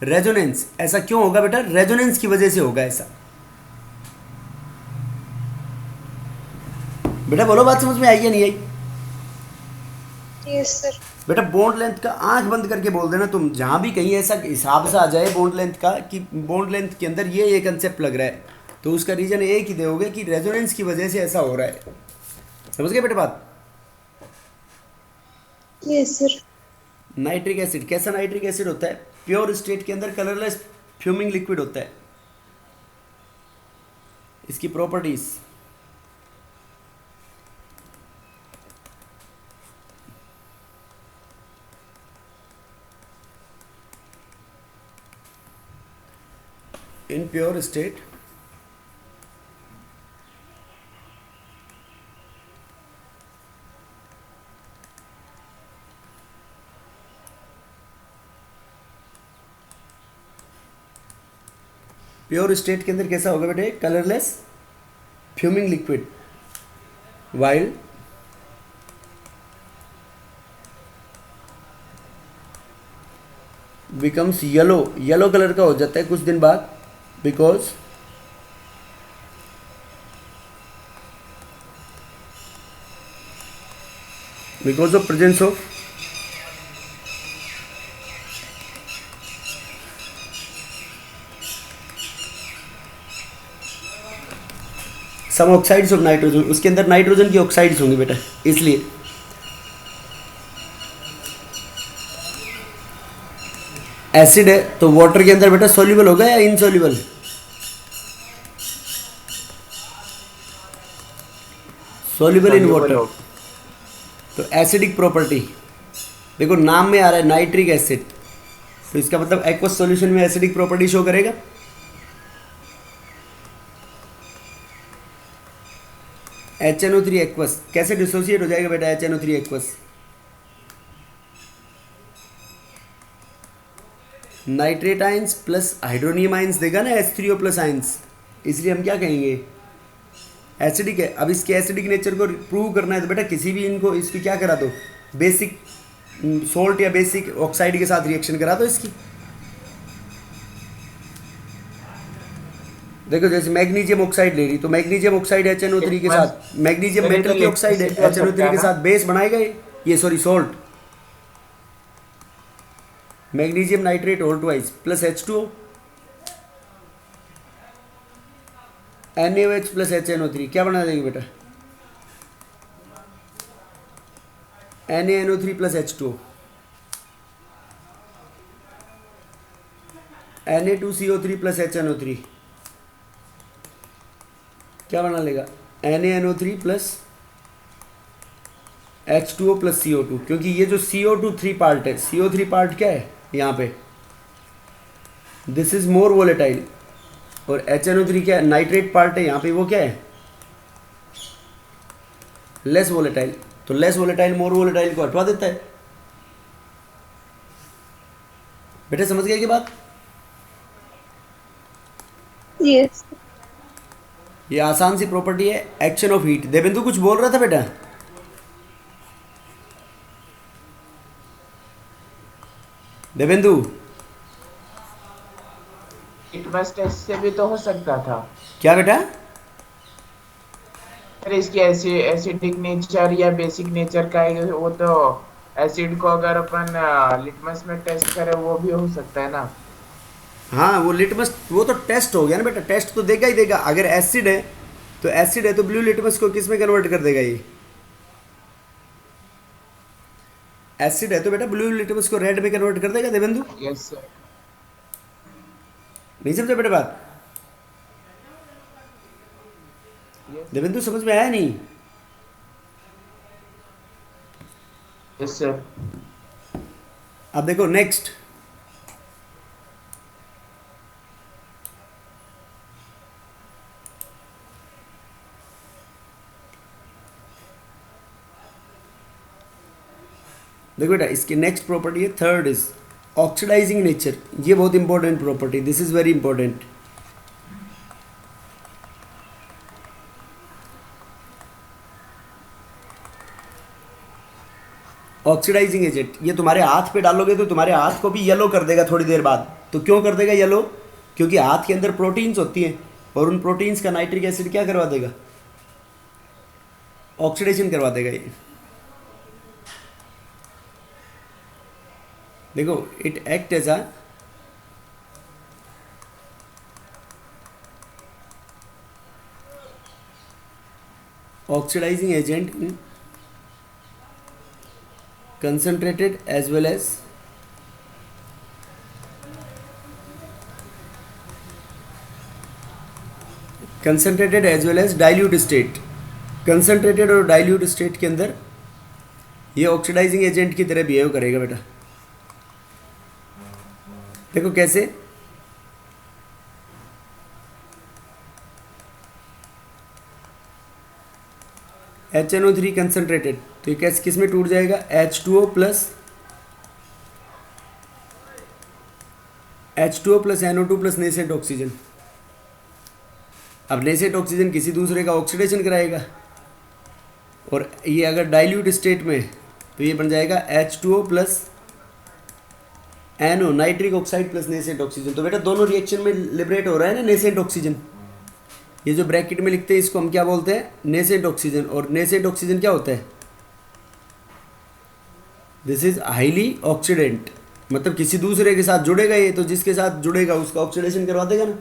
resonance. ऐसा क्यों होगा बेटा? रेजोनेंस की वजह से होगा ऐसा। बेटा बोलो, बात समझ में आई या नहीं आई? Yes sir. बेटा बॉन्ड लेंथ का आंख बंद करके बोल देना तुम, जहां भी कहीं ऐसा हिसाब से आ जाए बॉन्ड लेंथ का कि बॉन्ड लेंथ के अंदर ये कंसेप्ट लग रहा है, तो उसका रीजन एक ही दोगे कि रेजोनेंस की वजह से ऐसा हो रहा है। समझ गए बेटा बात? Yes sir. नाइट्रिक एसिड, कैसा नाइट्रिक एसिड होता है? प्योर स्टेट के अंदर कलरलेस फ्यूमिंग लिक्विड होता है। इसकी properties, in pure state pure state के अंदर कैसा होगा बेटे? Colourless fuming liquid, while becomes yellow, yellow colour का हो जाता है कुछ दिन बाद, because of presence of some oxides of nitrogen. उसके अंदर नाइट्रोजन की ऑक्साइड्स होंगी बेटा, इसलिए। एसिड है तो वाटर के अंदर बेटा सॉल्युबल होगा या इनसॉल्युबल? Soluble in water. तो एसिडिक प्रॉपर्टी, देखो नाम में आ रहा है नाइट्रिक एसिड, तो इसका मतलब एक्वस सॉल्यूशन में एसिडिक प्रॉपर्टी शो करेगा। HNO3 एक्वस कैसे डिसोसिएट हो जाएगा बेटा? HNO3 aqueous nitrate ions plus hydronium ions देगा ना, H3O प्लस आइंस, इसलिए हम क्या कहेंगे? एसिडिक है। अब इसके एसिडिक नेचर को प्रूव करना है तो बेटा किसी भी इनको इसकी क्या करा दो, बेसिक सोल्ट या बेसिक ऑक्साइड के साथ रिएक्शन करा दो इसकी। देखो जैसे मैग्नीशियम ऑक्साइड ले रही, तो मैग्नीशियम ऑक्साइड HNO3 के साथ, मैग्नीशियम मेटल की ऑक्साइड है, HNO3 के साथ बेस बनाएगा ये sorry salt, magnesium nitrate whole twice plus H2O, NaOH plus HNO3 क्या बना देंगे बेटा? NaNO3 plus H2O, Na2CO3 plus HNO3 क्या बना लेगा? NaNO3 plus H2O plus CO2, क्योंकि ये जो CO2 3 पार्ट है, CO3 पार्ट क्या है यहाँ पे? दिस इज मोर वोलेटाइल, और HNO3 क्या है? नाइट्रेट पार्ट है यहाँ पे, वो क्या है? Less volatile. तो लेस वोलेटाइल मोर वोलेटाइल को हटवा देता है। बेटे समझ गए की बात? यस। ये आसान सी प्रॉपर्टी है, एक्शन ऑफ हीट। देवेंदु कुछ बोल रहा था बेटा? देवेंदु लिटमस टेस्ट से भी तो हो सकता था। क्या बेटा? अरे इसकी एसिडिक नेचर या बेसिक नेचर का है, वो तो एसिड को अगर अपन लिटमस में टेस्ट करें वो भी हो सकता है ना। हाँ वो लिटमस, वो तो टेस्ट हो गया ना बेटा, टेस्ट तो देगा ही देगा। अगर एसिड है तो ब्लू लिटमस को किस में कन्वर्ट कर देगा? ये एसिड है तो बेटा ब्लू लिटमस को रेड में कन्वर्ट कर देगा देवेंदु। Yes sir. नहीं समझे बेटा बात? देवेंदु समझ में आया नहीं? Yes sir. अब देखो नेक्स्ट, देखो बेटा इसकी नेक्स्ट प्रॉपर्टी है थर्ड इज ऑक्सीडाइजिंग नेचर। ये बहुत important property, this is very important. Oxidising agent, ये तुम्हारे हाथ पे डालोगे तो तुम्हारे हाथ को भी येलो कर देगा थोड़ी देर बाद। तो क्यों कर देगा येलो? क्योंकि हाथ के अंदर प्रोटीन्स होती हैं और उन प्रोटीन्स का नाइट्रिक एसिड क्या करवा देगा? ऑक्सीडेशन करवा देगा ये। देखो it act as a oxidising agent in concentrated as well as dilute state। Concentrated और डाइल्यूट स्टेट के अंदर ये ऑक्सीडाइजिंग एजेंट की तरह बिहेव करेगा बेटा। देखो कैसे, HNO3 कंसनट्रेटेड, तो ये कैसे किस में टूट जाएगा? H2O plus NO2 plus nascent oxygen. अब नेसेंट ऑक्सीजन किसी दूसरे का ऑक्सीडेशन कराएगा और ये अगर डाइल्यूट स्टेट में तो ये बन जाएगा H2O plus NO, nitric oxide plus nascent oxygen. तो बेटा दोनों रिएक्शन में लिबरेट हो रहा है ना नेसेंट ऑक्सीजन। ये जो ब्रैकेट में लिखते हैं इसको हम क्या बोलते हैं? Nascent oxygen. और नेसेंट ऑक्सीजन क्या होता है? दिस इज हाईली ऑक्सीडेंट, मतलब किसी दूसरे के साथ जुड़ेगा ये, तो जिसके साथ जुड़ेगा उसका ऑक्सीडेशन करवा देगा ना।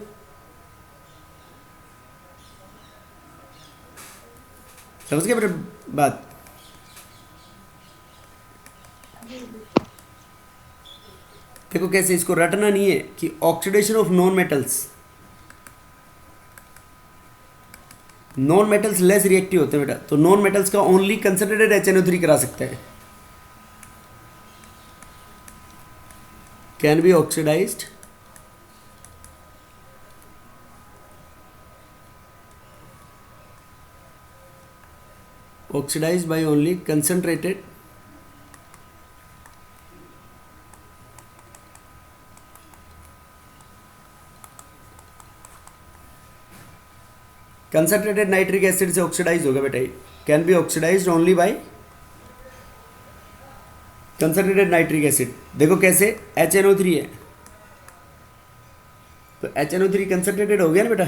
समझ गए बेटा बात? देखो कैसे, इसको रटना नहीं है कि oxidation of non metals, non metals less reactive होते हैं बेटा। तो नॉन मेटल्स का ओनली कंसंट्रेटेड HNO3 करा सकता है, can be oxidised by only concentrated nitric acid से ऑक्सीडाइज होगा बेटा। Can be oxidised only by concentrated nitric acid. देखो कैसे, HNO3 है तो HNO3 कंसंट्रेटेड हो गया ना बेटा।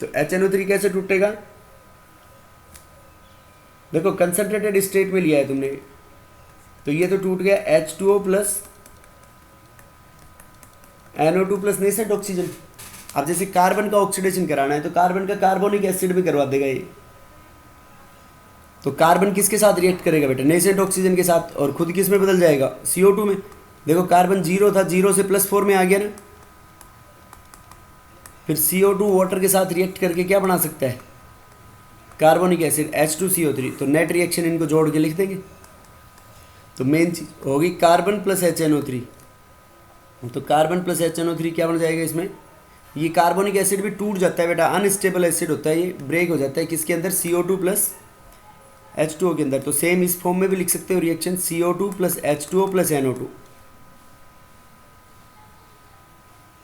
तो HNO3 कैसे टूटेगा? देखो कंसंट्रेटेड स्टेट में लिया है तुमने, तो ये तो टूट गया H2O plus NO2 plus nascent oxygen. अब जैसे कार्बन का ऑक्सीडेशन कराना है तो कार्बन का कार्बोनिक एसिड भी करवा देगा ये। तो कार्बन किसके साथ रिएक्ट करेगा बेटा? नेसेंट ऑक्सीजन के साथ, और खुद किस में बदल जाएगा? CO2 में। देखो कार्बन 0 था, 0 से +4 में आ गया ना। फिर CO2 वाटर के साथ रिएक्ट करके क्या बना सकता है? Carbonic acid H2CO3। तो नेट रिएक्शन इनको जोड़ के लिख देंगे। तो मेन चीज होगी कार्बन प्लस HNO3। तो कार्बन प्लस HNO3 क्या बन जाएगा इसमें? ये कार्बोनिक एसिड भी टूट जाता है बेटा, अनस्टेबल एसिड होता है, ये ब्रेक हो जाता है किसके अंदर? CO2 प्लस H2O के अंदर। तो सेम इस फॉर्म में भी लिख सकते हो reaction, CO2 plus H2O plus NO2।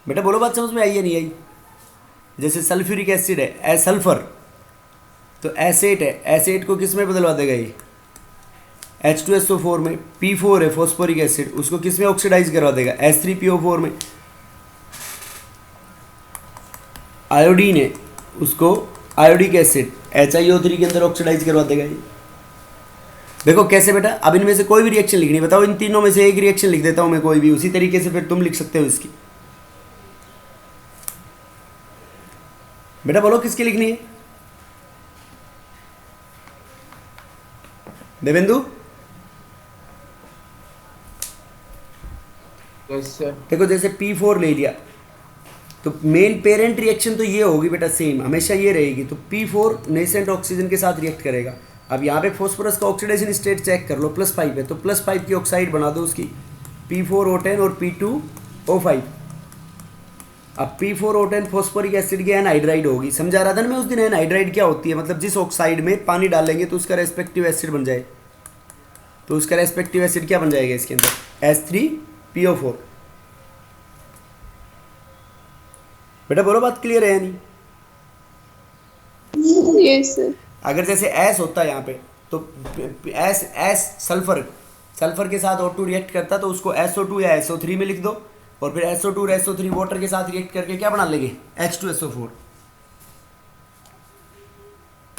बेटा बोलो बात समझ में आई या नहीं आई? जैसे सल्फ्यूरिक एसिड है, सल्फर, तो एसेट है, एसेट को किस में बदलवा देगा ये? H2SO4 में। P4 है फॉस्फोरिक एसिड, उसको किस में ऑक्सीडाइज करवा देगा? H3PO4 में। आयोडीन है, उसको आयोडिक एसिड HiO3 के अंदर ऑक्सीडाइज करवा देगा ये। देखो कैसे बेटा। अब इनमें से कोई भी रिएक्शन लिखनी, बताओ इन तीनों में से एक रिएक्शन लिख देता हूं मैं कोई भी, उसी तरीके से फिर तुम लिख सकते हो इसकी। बेटा बोलो किसकी लिखनी है? देवेंदु? Yes sir. देखो जैसे P4 ले लिया तो मेन पेरेंट रिएक्शन तो ये होगी बेटा, सेम हमेशा ये रहेगी। तो P4 नेसेंट ऑक्सीजन के साथ रिएक्ट करेगा, अब यहाँ पे फॉस्फोरस का ऑक्सीडेशन स्टेट चेक कर लो, +5 है तो +5 की ऑक्साइड बना दो उसकी, P4O10 और P2O5। अब P4O10 फॉस्फोरिक एसिड की एनहाइड्राइड होगी, समझा रहा था ना मैं उस दिन एनहाइड्राइड क्या होती है, मतलब जिस ऑक्साइड में पानी डालेंगे तो उसका रेस्पेक्टिव एसिड बन जाए, तो उसका रेस्पेक्टिव एसिड क्या बन जाएगा इसके अंदर, H3PO4। बेटा बोलो बात क्लियर है या नहीं? Yes sir. अगर जैसे एस होता है यहाँ पे तो एस सल्फर के साथ O2 रिएक्ट करता तो उसको SO2 या SO3 में लिख दो, और फिर SO2 और SO3 वाटर के साथ रिएक्ट करके क्या बना लेंगे, H2SO4।